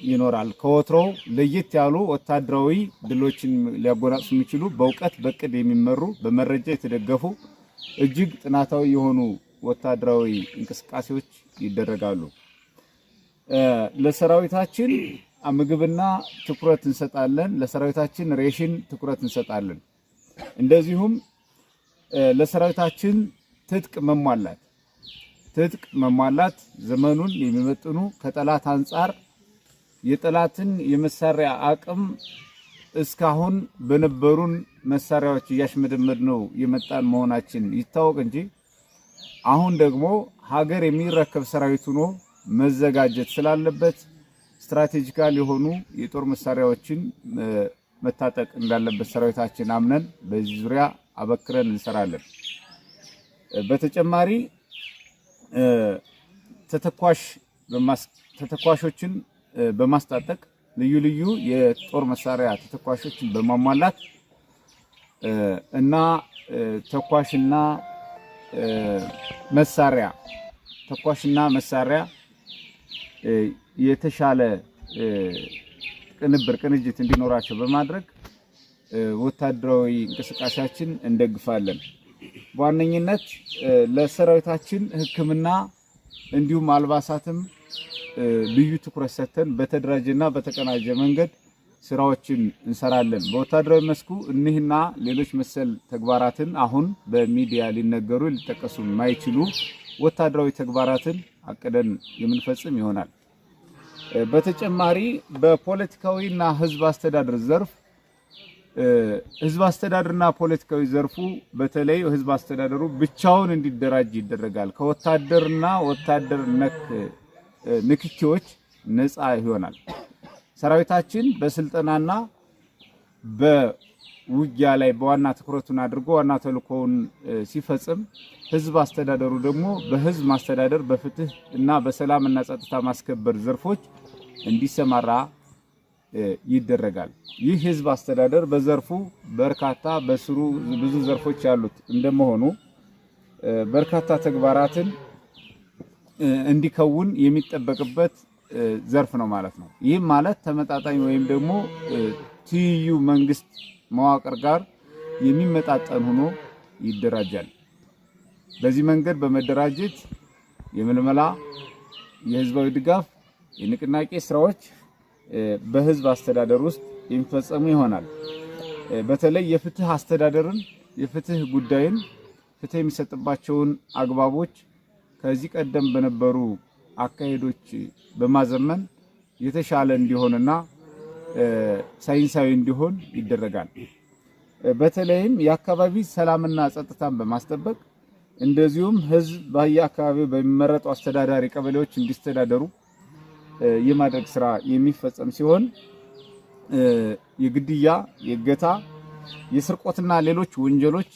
ይኖራል። ከወትሮው ለየት ያሉ ወታደራዊ ድሎችን ሊያጎናጽፉ የሚችሉ በእውቀት በቅድ የሚመሩ በመረጃ የተደገፉ እጅግ ጥናታዊ የሆኑ ወታደራዊ እንቅስቃሴዎች ይደረጋሉ። ለሰራዊታችን ምግብና ትኩረት እንሰጣለን። ለሰራዊታችን ሬሽን ትኩረት እንሰጣለን። እንደዚሁም ለሰራዊታችን ትጥቅ መሟላት ዘመኑን የሚመጥኑ ከጠላት አንጻር የጠላትን የመሳሪያ አቅም እስካሁን በነበሩን መሳሪያዎች እያሽመደመድነው የመጣን መሆናችን ይታወቅ እንጂ አሁን ደግሞ ሀገር የሚረከብ ሰራዊት ሆኖ መዘጋጀት ስላለበት ስትራቴጂካል የሆኑ የጦር መሳሪያዎችን መታጠቅ እንዳለበት ሰራዊታችን አምነን በዚህ ዙሪያ አበክረን እንሰራለን። በተጨማሪ ተተኳሾችን በማስታጠቅ ልዩ ልዩ የጦር መሳሪያ ተተኳሾችን በማሟላት እና ተኳሽና መሳሪያ የተሻለ ቅንጅት እንዲኖራቸው በማድረግ ወታደራዊ እንቅስቃሴያችን እንደግፋለን። በዋነኝነት ለሰራዊታችን ሕክምና እንዲሁም አልባሳትም ልዩ ትኩረት ሰጥተን በተደራጀና በተቀናጀ መንገድ ስራዎችን እንሰራለን። በወታደራዊ መስኩ እነዚህና ሌሎች መሰል ተግባራትን አሁን በሚዲያ ሊነገሩ ሊጠቀሱ የማይችሉ ወታደራዊ ተግባራትን አቅደን የምንፈጽም ይሆናል። በተጨማሪ በፖለቲካዊና ህዝብ አስተዳደር ዘርፍ ህዝብ አስተዳደርና ፖለቲካዊ ዘርፉ በተለይ ህዝብ አስተዳደሩ ብቻውን እንዲደራጅ ይደረጋል። ከወታደርና ወታደር ነክ ንክኪዎች ነፃ ይሆናል። ሰራዊታችን በስልጠናና በውጊያ ላይ በዋና ትኩረቱን አድርጎ ዋና ተልእኮውን ሲፈጽም፣ ህዝብ አስተዳደሩ ደግሞ በህዝብ ማስተዳደር በፍትህ እና በሰላምና ጸጥታ ማስከበር ዘርፎች እንዲሰማራ ይደረጋል። ይህ ህዝብ አስተዳደር በዘርፉ በርካታ በስሩ ብዙ ዘርፎች ያሉት እንደመሆኑ በርካታ ተግባራትን እንዲከውን የሚጠበቅበት ዘርፍ ነው ማለት ነው። ይህም ማለት ተመጣጣኝ ወይም ደግሞ ትይዩ መንግስት መዋቅር ጋር የሚመጣጠን ሆኖ ይደራጃል። በዚህ መንገድ በመደራጀት የምልመላ፣ የህዝባዊ ድጋፍ፣ የንቅናቄ ስራዎች በህዝብ አስተዳደር ውስጥ የሚፈጸሙ ይሆናል። በተለይ የፍትህ አስተዳደርን፣ የፍትህ ጉዳይን፣ ፍትህ የሚሰጥባቸውን አግባቦች ከዚህ ቀደም በነበሩ አካሄዶች በማዘመን የተሻለ እንዲሆንና ሳይንሳዊ እንዲሆን ይደረጋል። በተለይም የአካባቢ ሰላምና ጸጥታን በማስጠበቅ እንደዚሁም ህዝብ በየአካባቢው በሚመረጡ አስተዳዳሪ ቀበሌዎች እንዲስተዳደሩ የማድረግ ስራ የሚፈጸም ሲሆን የግድያ፣ የእገታ፣ የስርቆትና ሌሎች ወንጀሎች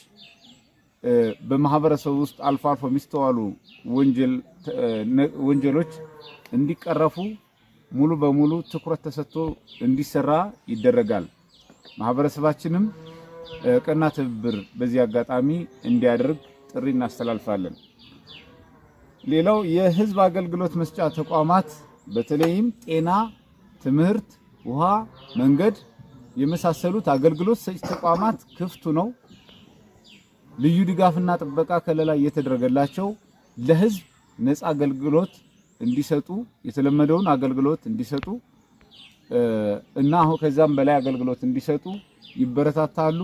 በማህበረሰቡ ውስጥ አልፎ አልፎ የሚስተዋሉ ወንጀሎች እንዲቀረፉ ሙሉ በሙሉ ትኩረት ተሰጥቶ እንዲሰራ ይደረጋል። ማህበረሰባችንም ቀና ትብብር በዚህ አጋጣሚ እንዲያደርግ ጥሪ እናስተላልፋለን። ሌላው የህዝብ አገልግሎት መስጫ ተቋማት በተለይም ጤና፣ ትምህርት፣ ውሃ፣ መንገድ የመሳሰሉት አገልግሎት ሰጪ ተቋማት ክፍቱ ነው። ልዩ ድጋፍና ጥበቃ ከለላ እየተደረገላቸው ለህዝብ ነፃ አገልግሎት እንዲሰጡ የተለመደውን አገልግሎት እንዲሰጡ እና ከዛም በላይ አገልግሎት እንዲሰጡ ይበረታታሉ።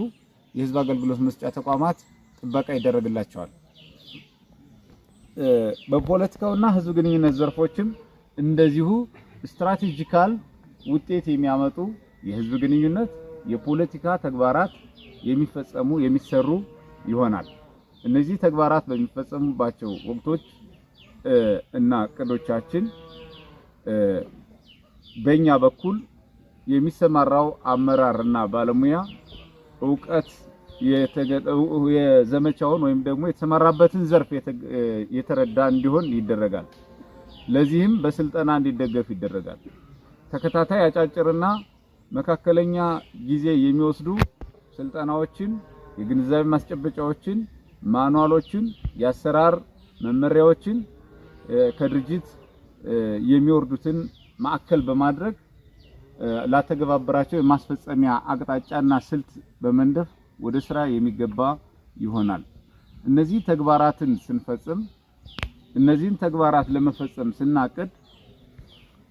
የህዝብ አገልግሎት መስጫ ተቋማት ጥበቃ ይደረግላቸዋል። በፖለቲካውና ህዝብ ግንኙነት ዘርፎችም እንደዚሁ ስትራቴጂካል ውጤት የሚያመጡ የህዝብ ግንኙነት የፖለቲካ ተግባራት የሚሰሩ ይሆናል። እነዚህ ተግባራት በሚፈጸሙባቸው ወቅቶች እና እቅዶቻችን በእኛ በኩል የሚሰማራው አመራርና ባለሙያ ዕውቀት የዘመቻውን ወይም ደግሞ የተሰማራበትን ዘርፍ የተረዳ እንዲሆን ይደረጋል። ለዚህም በስልጠና እንዲደገፍ ይደረጋል። ተከታታይ አጫጭርና መካከለኛ ጊዜ የሚወስዱ ስልጠናዎችን፣ የግንዛቤ ማስጨበጫዎችን፣ ማኑዋሎችን፣ የአሰራር መመሪያዎችን ከድርጅት የሚወርዱትን ማዕከል በማድረግ ላተገባበራቸው የማስፈጸሚያ አቅጣጫና ስልት በመንደፍ ወደ ስራ የሚገባ ይሆናል። እነዚህ ተግባራትን ስንፈጽም እነዚህን ተግባራት ለመፈጸም ስናቅድ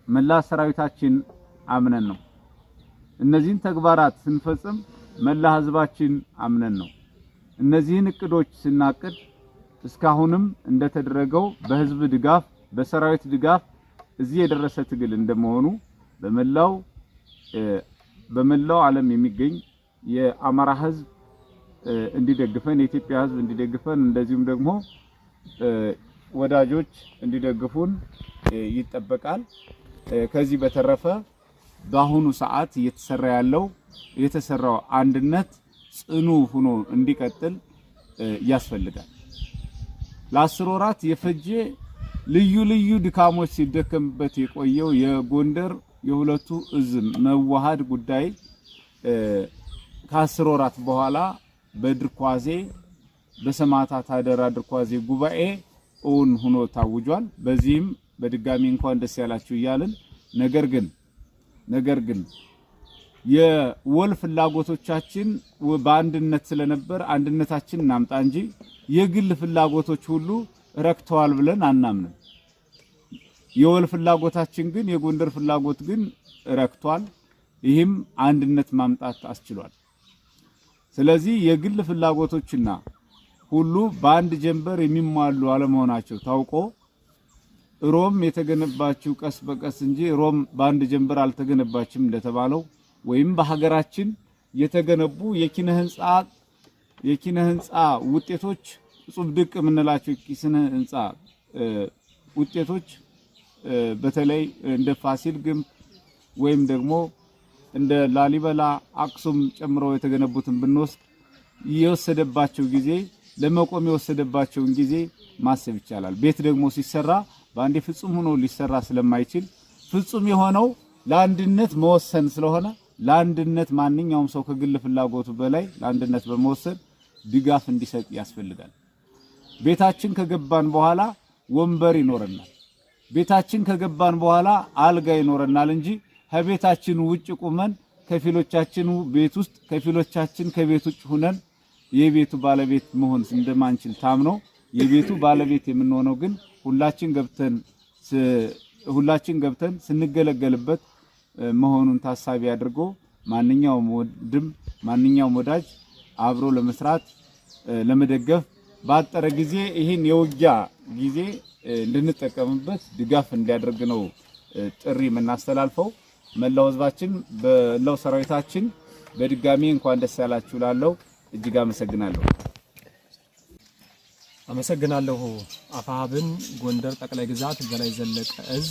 መላ ሰራዊታችን አምነን ነው። እነዚህን ተግባራት ስንፈጽም መላ ህዝባችን አምነን ነው። እነዚህን እቅዶች ስናቅድ እስካሁንም እንደተደረገው በህዝብ ድጋፍ በሰራዊት ድጋፍ እዚህ የደረሰ ትግል እንደመሆኑ በመላው ዓለም የሚገኝ የአማራ ህዝብ እንዲደግፈን የኢትዮጵያ ህዝብ እንዲደግፈን እንደዚሁም ደግሞ ወዳጆች እንዲደግፉን ይጠበቃል። ከዚህ በተረፈ በአሁኑ ሰዓት የተሰራው አንድነት ጽኑ ሆኖ እንዲቀጥል ያስፈልጋል። ለ10 ወራት የፈጀ ልዩ ድካሞች ሲደከምበት የቆየው የጎንደር የሁለቱ እዝ መዋሃድ ጉዳይ ከ10 ወራት በኋላ በድርኳዜ በሰማዕታት አደራ ድርኳዜ ጉባኤ እውን ሆኖ ታውጇል። በዚህም በድጋሚ እንኳን ደስ ያላችሁ እያልን ነገር ግን የወል ፍላጎቶቻችን በአንድነት ስለነበር አንድነታችን እናምጣ እንጂ የግል ፍላጎቶች ሁሉ ረክተዋል ብለን አናምንም። የወል ፍላጎታችን ግን የጎንደር ፍላጎት ግን ረክቷል። ይህም አንድነት ማምጣት አስችሏል። ስለዚህ የግል ፍላጎቶችና ሁሉ በአንድ ጀንበር የሚሟሉ አለመሆናቸው ታውቆ ሮም የተገነባችው ቀስ በቀስ እንጂ ሮም በአንድ ጀንበር አልተገነባችም እንደተባለው ወይም በሀገራችን የተገነቡ የኪነ ህንጻ ውጤቶች ጽብ ድቅ የምንላቸው የኪነ ህንጻ ውጤቶች በተለይ እንደ ፋሲል ግንብ ወይም ደግሞ እንደ ላሊበላ አክሱም ጨምረው የተገነቡትን ብንወስድ የወሰደባቸው ጊዜ ለመቆም የወሰደባቸውን ጊዜ ማሰብ ይቻላል። ቤት ደግሞ ሲሰራ በአንዴ ፍጹም ሆኖ ሊሰራ ስለማይችል ፍጹም የሆነው ለአንድነት መወሰን ስለሆነ ለአንድነት ማንኛውም ሰው ከግል ፍላጎቱ በላይ ለአንድነት በመወሰን ድጋፍ እንዲሰጥ ያስፈልጋል። ቤታችን ከገባን በኋላ ወንበር ይኖርናል። ቤታችን ከገባን በኋላ አልጋ ይኖርናል እንጂ ከቤታችን ውጭ ቁመን ከፊሎቻችን ቤት ውስጥ ከፊሎቻችን ከቤት ውጭ ሆነን የቤቱ ባለቤት መሆን እንደማንችል ታምኖ የቤቱ ባለቤት የምንሆነው ግን ሁላችን ገብተን ስንገለገልበት መሆኑን ታሳቢ አድርጎ ማንኛውም ወዳጅ አብሮ ለመስራት ለመደገፍ ባጠረ ጊዜ ይህን የውጊያ ጊዜ እንድንጠቀምበት ድጋፍ እንዲያደርግ ነው ጥሪ የምናስተላልፈው። መላው ህዝባችን በለው ሰራዊታችን በድጋሚ እንኳን ደስ ያላችሁ ላለው እጅግ አመሰግናለሁ። አፋብን ጎንደር ጠቅላይ ግዛት በላይ ዘለቀ እዝ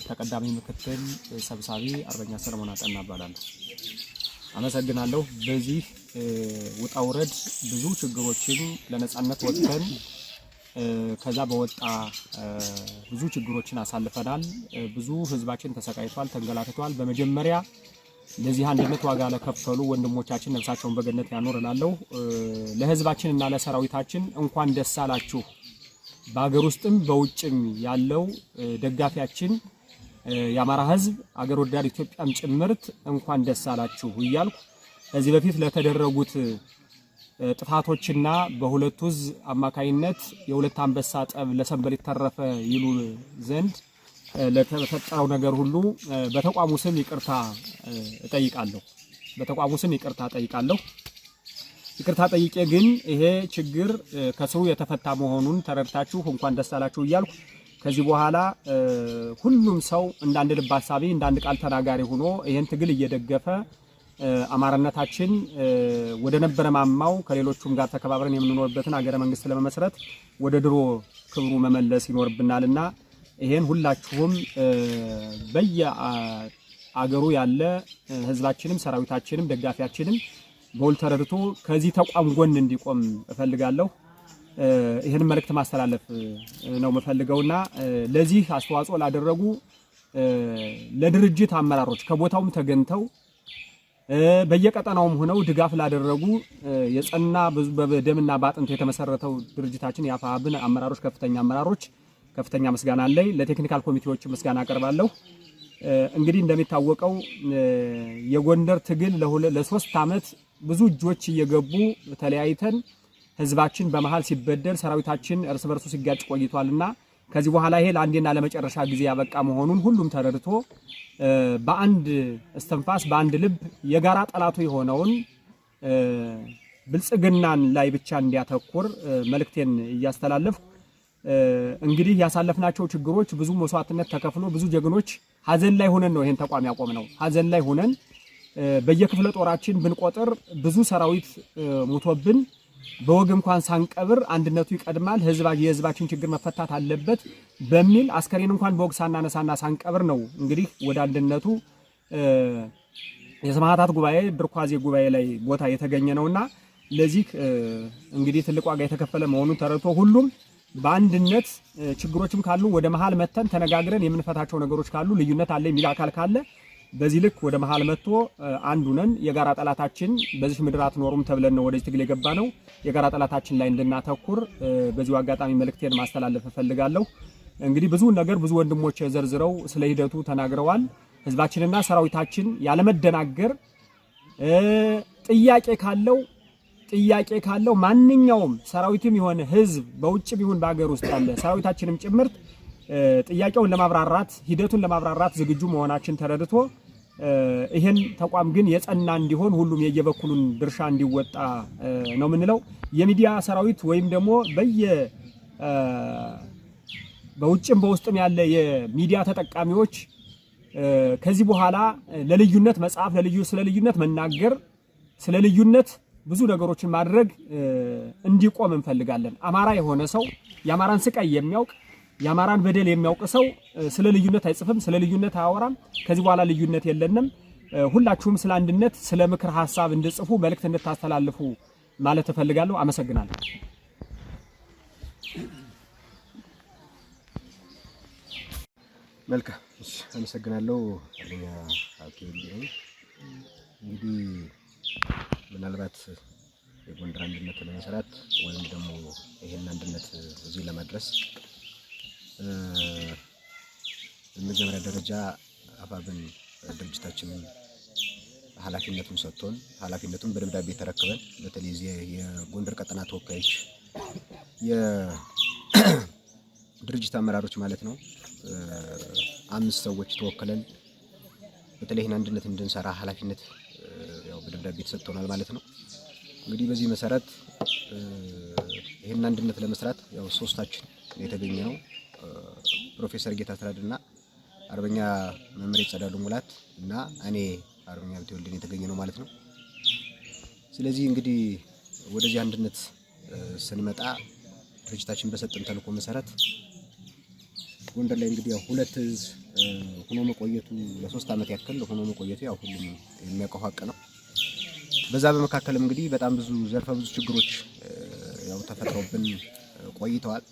ተቀዳሚ ምክትል ሰብሳቢ አርበኛ ሰለሞን አጠና እባላለሁ። አመሰግናለሁ። በዚህ ውጣውረድ ብዙ ችግሮችን ለነጻነት ወጥተን ከዛ በወጣ ብዙ ችግሮችን አሳልፈናል። ብዙ ህዝባችን ተሰቃይቷል፣ ተንገላትቷል። በመጀመሪያ ለዚህ አንድነት ዋጋ ለከፈሉ ወንድሞቻችን ነፍሳቸውን በገነት ያኖርላለሁ። ለህዝባችንና ለሰራዊታችን እንኳን ደስ አላችሁ። በአገር ውስጥም በውጭም ያለው ደጋፊያችን የአማራ ህዝብ አገር ወዳድ ኢትዮጵያም ጭምርት እንኳን ደስ አላችሁ እያልኩ ከዚህ በፊት ለተደረጉት ጥፋቶችና በሁለቱ እዝ አማካይነት የሁለት አንበሳ ጠብ ለሰንበሌጥ ተረፈ ይሉ ዘንድ ለተፈጠረው ነገር ሁሉ በተቋሙ ስም ይቅርታ እጠይቃለሁ። ይቅርታ ጠይቄ ግን ይሄ ችግር ከስሩ የተፈታ መሆኑን ተረድታችሁ እንኳን ደስ አላችሁ እያልኩ ከዚህ በኋላ ሁሉም ሰው እንዳንድ ልብ ሐሳቢ እንዳንድ ቃል ተናጋሪ ሆኖ ይሄን ትግል እየደገፈ አማራነታችን ወደ ነበረ ማማው ከሌሎቹም ጋር ተከባብረን የምንኖርበትን ሀገረ መንግስት ለመመስረት ወደ ድሮ ክብሩ መመለስ ይኖርብናልና ይሄን ሁላችሁም በየአገሩ ያለ ህዝባችንም ሰራዊታችንም ደጋፊያችንም በሁሉ ተረድቶ ከዚህ ተቋም ጎን እንዲቆም እፈልጋለሁ። ይሄን መልእክት ማስተላለፍ ነው መፈልገውና ለዚህ አስተዋጽኦ ላደረጉ ለድርጅት አመራሮች ከቦታውም ተገንተው በየቀጠናውም ሆነው ድጋፍ ላደረጉ የጸና በደምና ባጥንት የተመሰረተው ድርጅታችን የአፋብን አመራሮች ከፍተኛ አመራሮች ከፍተኛ ምስጋና አለኝ። ለቴክኒካል ኮሚቴዎች ምስጋና አቀርባለሁ። እንግዲህ እንደሚታወቀው የጎንደር ትግል ለ3 ዓመት ብዙ እጆች እየገቡ ተለያይተን ህዝባችን በመሃል ሲበደል ሰራዊታችን እርስ በርሱ ሲጋጭ ቆይቷልና ከዚህ በኋላ ይሄ ለአንዴና ለመጨረሻ ጊዜ ያበቃ መሆኑን ሁሉም ተረድቶ በአንድ እስትንፋስ በአንድ ልብ የጋራ ጠላቱ የሆነውን ብልጽግናን ላይ ብቻ እንዲያተኩር መልእክቴን እያስተላለፍኩ እንግዲህ ያሳለፍናቸው ችግሮች ብዙ መስዋዕትነት ተከፍሎ ብዙ ጀግኖች ሀዘን ላይ ሆነን ነው ይሄን ተቋም ያቆምነው። ሀዘን ላይ ሆነን በየክፍለ ጦራችን ብንቆጥር ብዙ ሰራዊት ሞቶብን በወግ እንኳን ሳንቀብር አንድነቱ ይቀድማል፣ የህዝባችን ችግር መፈታት አለበት በሚል አስከሬን እንኳን በወግ ሳናነሳና ሳንቀብር ነው እንግዲህ ወደ አንድነቱ የሰማዕታት ጉባኤ ብርኳዜ ጉባኤ ላይ ቦታ የተገኘ ነውና ለዚህ እንግዲህ ትልቅ ዋጋ የተከፈለ መሆኑን ተረድቶ ሁሉም በአንድነት ችግሮችም ካሉ ወደ መሃል መተን ተነጋግረን የምንፈታቸው ነገሮች ካሉ ልዩነት አለ የሚል አካል ካለ በዚህ ልክ ወደ መሃል መጥቶ አንዱ ነን የጋራ ጠላታችን በዚህ ምድር አትኖሩም ተብለን ነው ወደዚህ ትግል የገባ ነው። የጋራ ጠላታችን ላይ እንድናተኩር በዚሁ አጋጣሚ መልእክቴን ማስተላለፍ እፈልጋለሁ። እንግዲህ ብዙ ነገር ብዙ ወንድሞች ዘርዝረው ስለ ሂደቱ ተናግረዋል። ህዝባችንና ሰራዊታችን ያለመደናገር ጥያቄ ካለው ማንኛውም ሰራዊትም የሆነ ህዝብ በውጭም ይሁን በአገር ውስጥ ያለ ሰራዊታችንም ጭምርት ጥያቄውን ለማብራራት ሂደቱን ለማብራራት ዝግጁ መሆናችን ተረድቶ ይሄን ተቋም ግን የጸና እንዲሆን ሁሉም የየበኩሉን ድርሻ እንዲወጣ ነው የምንለው። የሚዲያ ሰራዊት ወይም ደግሞ በውጭም በውስጥም ያለ የሚዲያ ተጠቃሚዎች ከዚህ በኋላ ለልዩነት መጻፍ ስለ ልዩነት መናገር ስለ ልዩነት ብዙ ነገሮችን ማድረግ እንዲቆም እንፈልጋለን። አማራ የሆነ ሰው የአማራን ስቃይ የሚያውቅ የአማራን በደል የሚያውቅ ሰው ስለ ልዩነት አይጽፍም፣ ስለ ልዩነት አያወራም። ከዚህ በኋላ ልዩነት የለንም። ሁላችሁም ስለ አንድነት ስለ ምክር ሐሳብ እንድጽፉ መልእክት እንድታስተላልፉ ማለት እፈልጋለሁ። አመሰግናለሁ። መልካም አመሰግናለሁ። አለኛ እንግዲህ ምናልባት የጎንደር አንድነት ለመስራት ወይም ደግሞ ይሄን አንድነት እዚህ ለማድረስ በመጀመሪያ ደረጃ አፋብን ድርጅታችንን ኃላፊነቱን ሰጥቶን ኃላፊነቱን በደብዳቤ ተረክበን በተለይ የጎንደር ቀጠና ተወካዮች የድርጅት አመራሮች ማለት ነው 5 ሰዎች ተወክለን በተለይ ይሄን አንድነት እንድንሰራ ኃላፊነት ያው በደብዳቤ ተሰጥቶናል ማለት ነው። እንግዲህ በዚህ መሰረት ይሄን አንድነት ለመስራት ያው 3ታችን የተገኘ ነው። ፕሮፌሰር ጌታ አስራድና አርበኛ መምህር ጸዳሉ ሙላት እና እኔ አርበኛ ሀብቴ ወልዴ የተገኘ ነው ማለት ነው። ስለዚህ እንግዲህ ወደዚህ አንድነት ስንመጣ ድርጅታችን በሰጠን ተልዕኮ መሰረት ጎንደር ላይ እንግዲህ ያው 2 እዝ ሆኖ መቆየቱ ለ3 ዓመት ያክል ሆኖ መቆየቱ ያው ሁሉም የሚያውቀው ሀቅ ነው። በዛ በመካከልም እንግዲህ በጣም ብዙ ዘርፈ ብዙ ችግሮች ያው ተፈጥረውብን ቆይተዋል።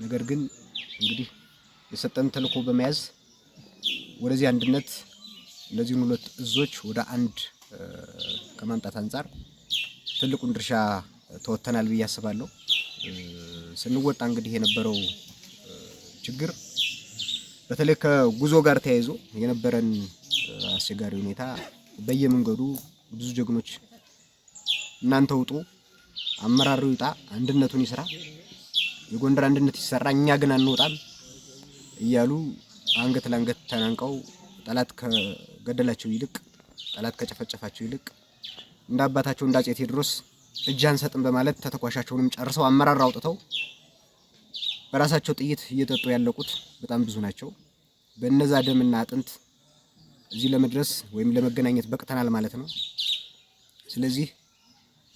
ነገር ግን እንግዲህ የሰጠን ተልዕኮ በመያዝ ወደዚህ አንድነት እነዚህን 2 እዞች ወደ አንድ ከማምጣት አንፃር ትልቁን ድርሻ ተወጥተናል ብዬ አስባለሁ። ስንወጣ እንግዲህ የነበረው ችግር በተለይ ከጉዞ ጋር ተያይዞ የነበረን አስቸጋሪ ሁኔታ በየመንገዱ ብዙ ጀግኖች እናንተ ውጡ፣ አመራሩ ይውጣ፣ አንድነቱን ይስራ፣ የጎንደር አንድነት ይሰራ፣ እኛ ግን አንወጣም እያሉ አንገት ለአንገት ተናንቀው ጠላት ከገደላቸው ይልቅ ጠላት ከጨፈጨፋቸው ይልቅ እንደ አባታቸው እንደ አፄ ቴዎድሮስ እጅ አንሰጥም በማለት ተተኳሻቸውንም ጨርሰው አመራር አውጥተው በራሳቸው ጥይት እየጠጡ ያለቁት በጣም ብዙ ናቸው። በእነዛ ደምና አጥንት እዚህ ለመድረስ ወይም ለመገናኘት በቅተናል ማለት ነው። ስለዚህ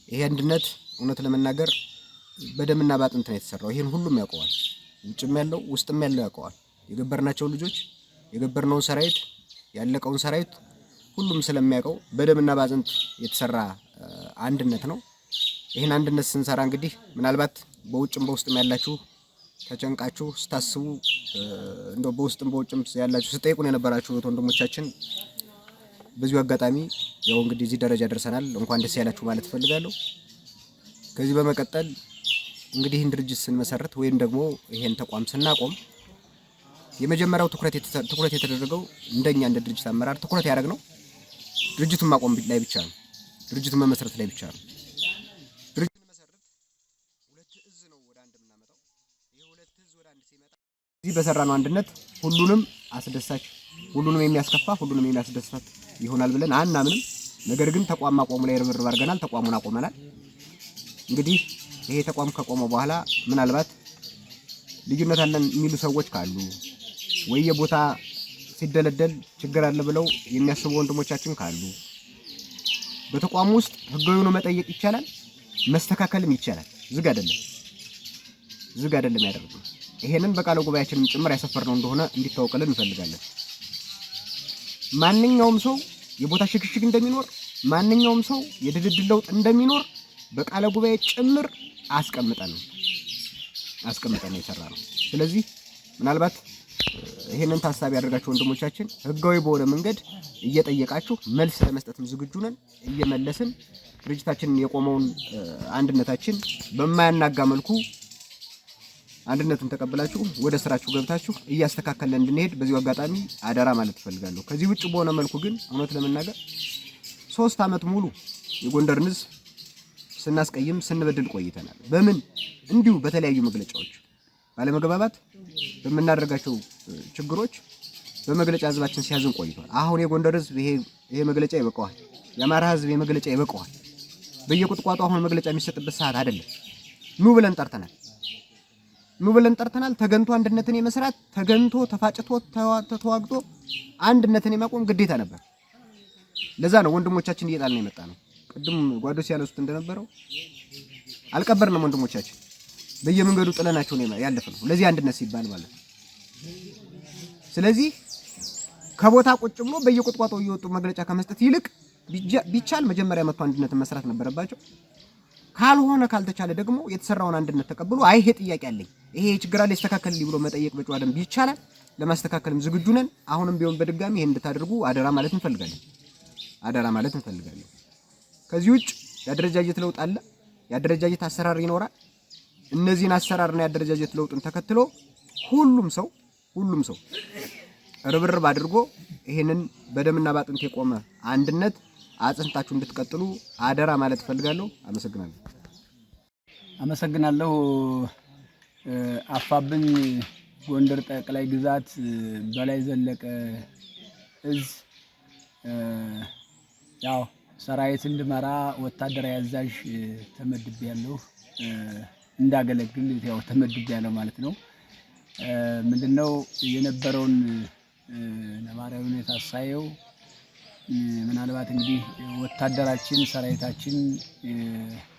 ይሄ አንድነት እውነት ለመናገር በደምና በአጥንት ነው የተሰራው። ይሄን ሁሉም ያውቀዋል። ውጭም ያለው ውስጥም ያለው ያውቀዋል። የገበርናቸው ልጆች የገበርነውን ሰራዊት ያለቀውን ሰራዊት ሁሉም ስለሚያውቀው በደምና በአጥንት የተሰራ አንድነት ነው። ይሄን አንድነት ስንሰራ እንግዲህ ምናልባት በውጭም በውስጥም ያላችሁ ተጨንቃችሁ ስታስቡ እንደው በውስጥም በውጭም ያላችሁ ስጠይቁን የነበራችሁ ወንድሞቻችን በዚሁ አጋጣሚ ያው እንግዲህ እዚህ ደረጃ ደርሰናል። እንኳን ደስ ያላችሁ ማለት ፈልጋለሁ። ከዚህ በመቀጠል እንግዲህ ይህን ድርጅት ስንመሰረት ወይም ደግሞ ይሄን ተቋም ስናቆም የመጀመሪያው ትኩረት የተደረገው እንደኛ እንደ ድርጅት አመራር ትኩረት ያደረግነው ድርጅቱን ማቆም ላይ ብቻ ነው። ድርጅቱን መመስረት ላይ ብቻ ነው። ድርጅቱን መሰረት ሁለት እዝ ነው ወደ አንድ የምናመጣው። ይሄ ሁለት እዝ ወደ አንድ ሲመጣ እዚህ በሰራነው አንድነት ሁሉንም አስደሳች፣ ሁሉንም የሚያስከፋ፣ ሁሉንም የሚያስደስት ይሆናል ብለን አናምንም። ነገር ግን ተቋም ማቆሙ ላይ ርብርብ አድርገናል። ተቋሙን አቆመናል። እንግዲህ ይሄ ተቋም ከቆመ በኋላ ምናልባት ልዩነት አለን የሚሉ ሰዎች ካሉ ወይ የቦታ ሲደለደል ችግር አለ ብለው የሚያስቡ ወንድሞቻችን ካሉ በተቋሙ ውስጥ ህጋዊ ሆኖ መጠየቅ ይቻላል፣ መስተካከልም ይቻላል። ዝግ አይደለም ያደርጉት። ይሄንን በቃለ ጉባኤያችንም ጭምር ያሰፈርነው እንደሆነ እንዲታወቅልን እንፈልጋለን። ማንኛውም ሰው የቦታ ሽግሽግ እንደሚኖር፣ ማንኛውም ሰው የድልድል ለውጥ እንደሚኖር በቃለ ጉባኤ ጭምር አስቀምጠን የሰራነው። ስለዚህ ምናልባት ይሄንን ታሳቢ ያደርጋችሁ ወንድሞቻችን ህጋዊ በሆነ መንገድ እየጠየቃችሁ መልስ ለመስጠትም ዝግጁ ነን። እየመለስን ድርጅታችንን የቆመውን አንድነታችን በማያናጋ መልኩ አንድነትን ተቀበላችሁ ወደ ስራችሁ ገብታችሁ እያስተካከለን እንድንሄድ በዚሁ አጋጣሚ አደራ ማለት እፈልጋለሁ። ከዚህ ውጭ በሆነ መልኩ ግን እውነት ለመናገር 3 ዓመት ሙሉ የጎንደርን ህዝብ ስናስቀይም ስንበድል ቆይተናል። በምን እንዲሁ በተለያዩ መግለጫዎች ባለመግባባት በመናደርጋቸው ችግሮች በመግለጫ ህዝባችን ሲያዝን ቆይቷል። አሁን የጎንደር ህዝብ ይሄ መግለጫ ይበቃዋል። የአማራ ህዝብ የመግለጫ ይበቃዋል። በየቁጥቋጦ አሁን መግለጫ የሚሰጥበት ሰዓት አይደለም። ኑ ብለን ጠርተናል። ተገንቶ አንድነትን የመስራት ተገንቶ ተፋጭቶ ተዋግቶ አንድነትን የማቆም ግዴታ ነበር። ለዛ ነው ወንድሞቻችን እየጣልን የመጣ ነው። ቅድም ጓዶስ ያለሱት እንደነበረው አልቀበርንም። ወንድሞቻችን በየመንገዱ ጥለናቸው ነው ያለፈው፣ ለዚህ አንድነት ሲባል ማለት ነው። ስለዚህ ከቦታ ቁጭ ብሎ በየቁጥቋጦው እየወጡ መግለጫ ከመስጠት ይልቅ ቢቻል መጀመሪያ መጥቶ አንድነትን መስራት ነበረባቸው። ካልተቻለ ደግሞ የተሰራውን አንድነት ተቀብሎ ይሄ ጥያቄ አለኝ፣ ይሄ ችግር አለ ይስተካከልልኝ ብሎ መጠየቅ በጨዋ ደንብ ይቻላል። ለማስተካከልም ዝግጁ ነን። አሁንም ቢሆን በድጋሚ ይሄን እንድታደርጉ አደራ ማለት እንፈልጋለን። ከዚህ ውጭ የአደረጃጀት ለውጥ አለ። የአደረጃጀት አሰራር ይኖራል። እነዚህን አሰራርና የአደረጃጀት ለውጥን ተከትሎ ሁሉም ሰው ርብርብ አድርጎ ይሄንን በደምና ባጥንት የቆመ አንድነት አጽንታችሁ እንድትቀጥሉ አደራ ማለት እፈልጋለሁ። አመሰግናለሁ። አፋብን ጎንደር ጠቅላይ ግዛት በላይ ዘለቀ እዝ ያው ሰራዊት እንድመራ ወታደራዊ አዛዥ ተመድቤያለሁ። እንዳገለግል ያው ተመድቤያለሁ ማለት ነው። ምንድነው የነበረውን ነባራዊ ሁኔታ ሳየው ምናልባት እንግዲህ ወታደራችን ሰራዊታችን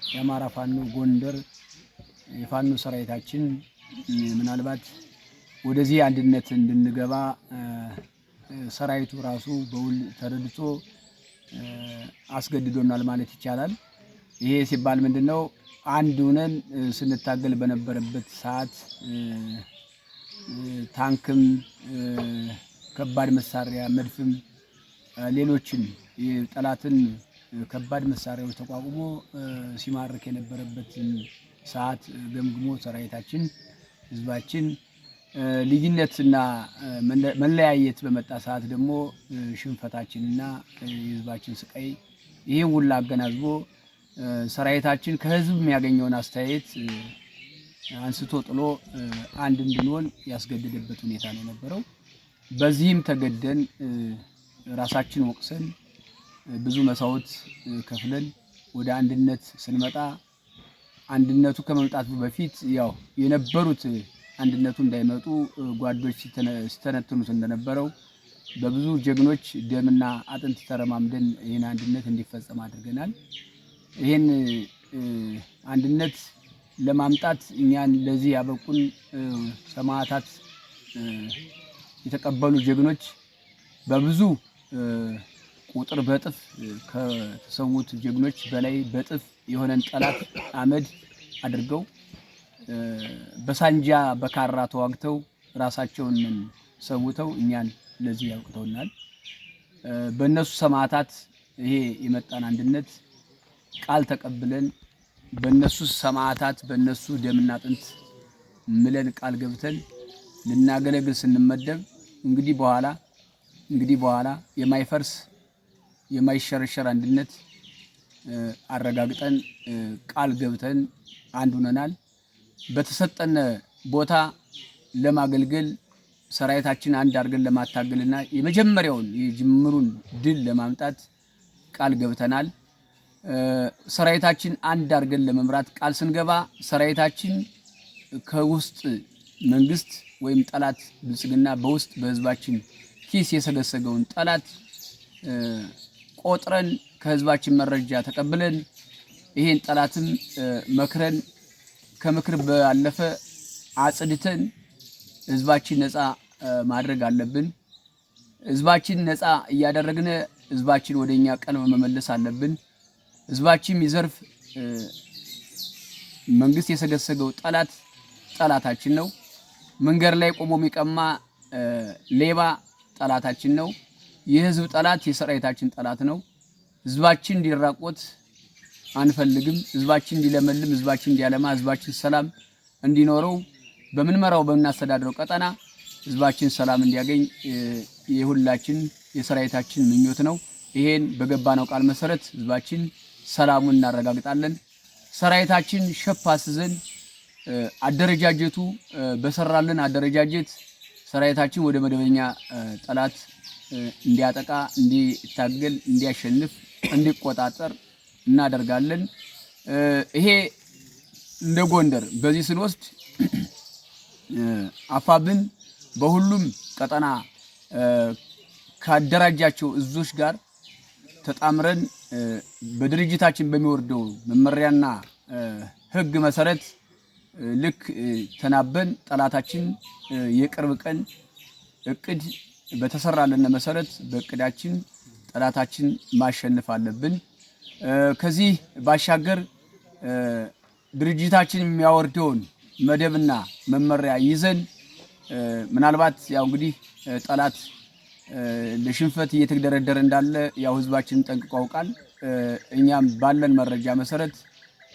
የአማራ ፋኖ ጎንደር የፋኖ ሰራዊታችን ምናልባት ወደዚህ አንድነት እንድንገባ ሰራዊቱ ራሱ በውል ተረድቶ አስገድዶናል ማለት ይቻላል። ይሄ ሲባል ምንድነው አንድ ሆነን ስንታገል በነበረበት ሰዓት ታንክም ከባድ መሳሪያ መድፍም ሌሎችን የጠላትን ከባድ መሳሪያዎች ተቋቁሞ ሲማርክ የነበረበትን ሰዓት ገምግሞ ሰራዊታችን ህዝባችን ልዩነትና መለያየት በመጣ ሰዓት ደግሞ ሽንፈታችንና የህዝባችን ስቃይ ይሄን ሁሉ አገናዝቦ ሰራዊታችን ከህዝብ የሚያገኘውን አስተያየት አንስቶ ጥሎ አንድ እንድንሆን ያስገደደበት ሁኔታ ነው የነበረው። በዚህም ተገደን ራሳችን ወቅሰን ብዙ መስዋዕት ከፍለን ወደ አንድነት ስንመጣ አንድነቱ ከመምጣቱ በፊት ያው የነበሩት አንድነቱ እንዳይመጡ ጓዶች ሲተነትኑት እንደነበረው በብዙ ጀግኖች ደምና አጥንት ተረማምደን ይህን አንድነት እንዲፈጸም አድርገናል። ይህን አንድነት ለማምጣት እኛን ለዚህ ያበቁን ሰማዕታት የተቀበሉ ጀግኖች በብዙ ቁጥር በጥፍ ከተሰዉት ጀግኖች በላይ በጥፍ የሆነን ጠላት አመድ አድርገው በሳንጃ በካራ ተዋግተው ራሳቸውን ሰውተው እኛን ለዚህ ያውቅተውናል። በእነሱ ሰማዕታት ይሄ የመጣን አንድነት ቃል ተቀብለን በእነሱ ሰማዕታት በእነሱ ደምና አጥንት ምለን ቃል ገብተን ልናገለግል ስንመደብ እንግዲህ በኋላ የማይፈርስ የማይሸረሸር አንድነት አረጋግጠን ቃል ገብተን አንድ ሆነናል። በተሰጠነ ቦታ ለማገልገል ሰራዊታችን አንድ አድርገን ለማታገልና የመጀመሪያውን የጅምሩን ድል ለማምጣት ቃል ገብተናል። ሰራዊታችን አንድ አድርገን ለመምራት ቃል ስንገባ ሰራዊታችን ከውስጥ መንግስት ወይም ጠላት ብልጽግና በውስጥ በህዝባችን ኪስ የሰገሰገውን ጠላት ቆጥረን ከህዝባችን መረጃ ተቀብለን ይሄን ጠላትም መክረን ከምክር ባለፈ አጽድተን ህዝባችን ነፃ ማድረግ አለብን። ህዝባችን ነፃ እያደረግን ህዝባችን ወደኛ ቀልብ መመለስ አለብን። ህዝባችን የሚዘርፍ መንግስት የሰገሰገው ጠላታችን ነው። መንገድ ላይ ቆሞ የሚቀማ ሌባ ጠላታችን ነው። የህዝብ ጠላት የሰራዊታችን ጠላት ነው። ህዝባችን እንዲራቆት አንፈልግም። ህዝባችን እንዲለመልም፣ ህዝባችን እንዲያለማ፣ ህዝባችን ሰላም እንዲኖረው በምንመራው በምናስተዳድረው ቀጠና ህዝባችን ሰላም እንዲያገኝ የሁላችን የሰራዊታችን ምኞት ነው። ይሄን በገባነው ቃል መሰረት ህዝባችን ሰላሙን እናረጋግጣለን። ሰራዊታችን ሸፕ አስዘን አደረጃጀቱ በሰራልን አደረጃጀት ሰራዊታችን ወደ መደበኛ ጠላት እንዲያጠቃ፣ እንዲታገል፣ እንዲያሸንፍ፣ እንዲቆጣጠር እናደርጋለን። ይሄ እንደ ጎንደር በዚህ ስንወስድ አፋብን በሁሉም ቀጠና ካደራጃቸው እዞች ጋር ተጣምረን በድርጅታችን በሚወርደው መመሪያና ህግ መሰረት ልክ ተናበን ጠላታችን የቅርብ ቀን እቅድ በተሰራልን መሰረት በእቅዳችን ጠላታችን ማሸነፍ አለብን። ከዚህ ባሻገር ድርጅታችን የሚያወርደውን መደብና መመሪያ ይዘን ምናልባት ያው እንግዲህ ጠላት ለሽንፈት እየተደረደረ እንዳለ ያው ህዝባችን ጠንቅቆ ያውቃል። እኛም ባለን መረጃ መሰረት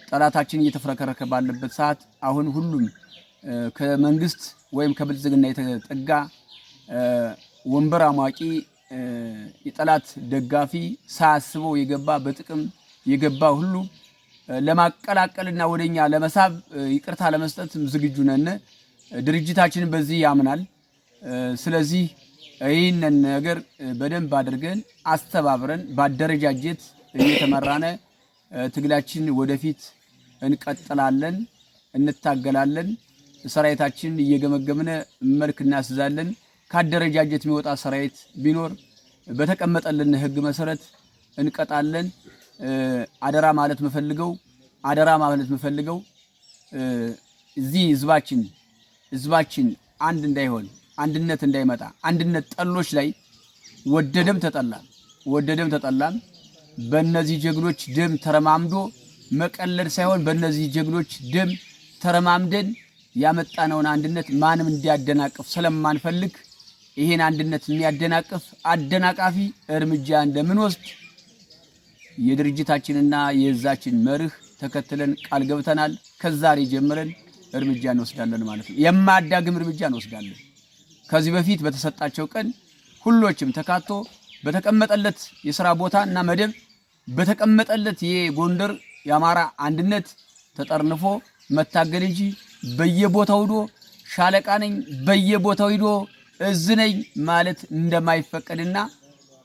ጠላታችን እየተፍረከረከ ባለበት ሰዓት አሁን ሁሉም ከመንግስት ወይም ከብልጽግና የተጠጋ ወንበር አሟቂ የጠላት ደጋፊ ሳያስበው የገባ በጥቅም የገባ ሁሉ ለማቀላቀልና ወደኛ ለመሳብ ይቅርታ ለመስጠት ዝግጁ ነን። ድርጅታችን በዚህ ያምናል። ስለዚህ ይህንን ነገር በደንብ አድርገን አስተባብረን ባደረጃጀት እየተመራነ ትግላችን ወደፊት እንቀጥላለን፣ እንታገላለን። ሰራዊታችን እየገመገምነ መልክ እናስዛለን። ካደረጃጀት የሚወጣ ሰራዊት ቢኖር በተቀመጠልን ህግ መሰረት እንቀጣለን። አደራ ማለት መፈልገው እዚህ ህዝባችን አንድ እንዳይሆን፣ አንድነት እንዳይመጣ፣ አንድነት ጠሎች ላይ ወደደም ተጠላም በእነዚህ ጀግኖች ደም ተረማምዶ መቀለድ ሳይሆን በእነዚህ ጀግኖች ደም ተረማምደን ያመጣነውን አንድነት ማንም እንዲያደናቅፍ ስለማንፈልግ ይሄን አንድነት የሚያደናቅፍ አደናቃፊ እርምጃ እንደምንወስድ የድርጅታችንና የህዛችን መርህ ተከትለን ቃል ገብተናል። ከዛሬ ጀምረን እርምጃ እንወስዳለን ማለት ነው። የማያዳግም እርምጃ እንወስዳለን። ከዚህ በፊት በተሰጣቸው ቀን ሁሎችም ተካቶ በተቀመጠለት የሥራ ቦታና መደብ በተቀመጠለት የጎንደር የአማራ አንድነት ተጠርንፎ መታገል እንጂ በየቦታው ሄዶ ሻለቃ ነኝ በየቦታው ሄዶ እዝ ነኝ ማለት እንደማይፈቀድና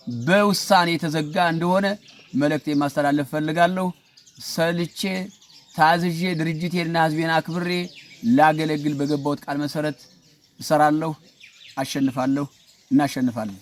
በውሳኔ የተዘጋ እንደሆነ መልእክቴ ማስተላለፍ ፈልጋለሁ። ሰልቼ ታዝዤ ድርጅቴንና ህዝቤን አክብሬ ላገለግል በገባሁት ቃል መሰረት እሰራለሁ። አሸንፋለሁ። እናሸንፋለን።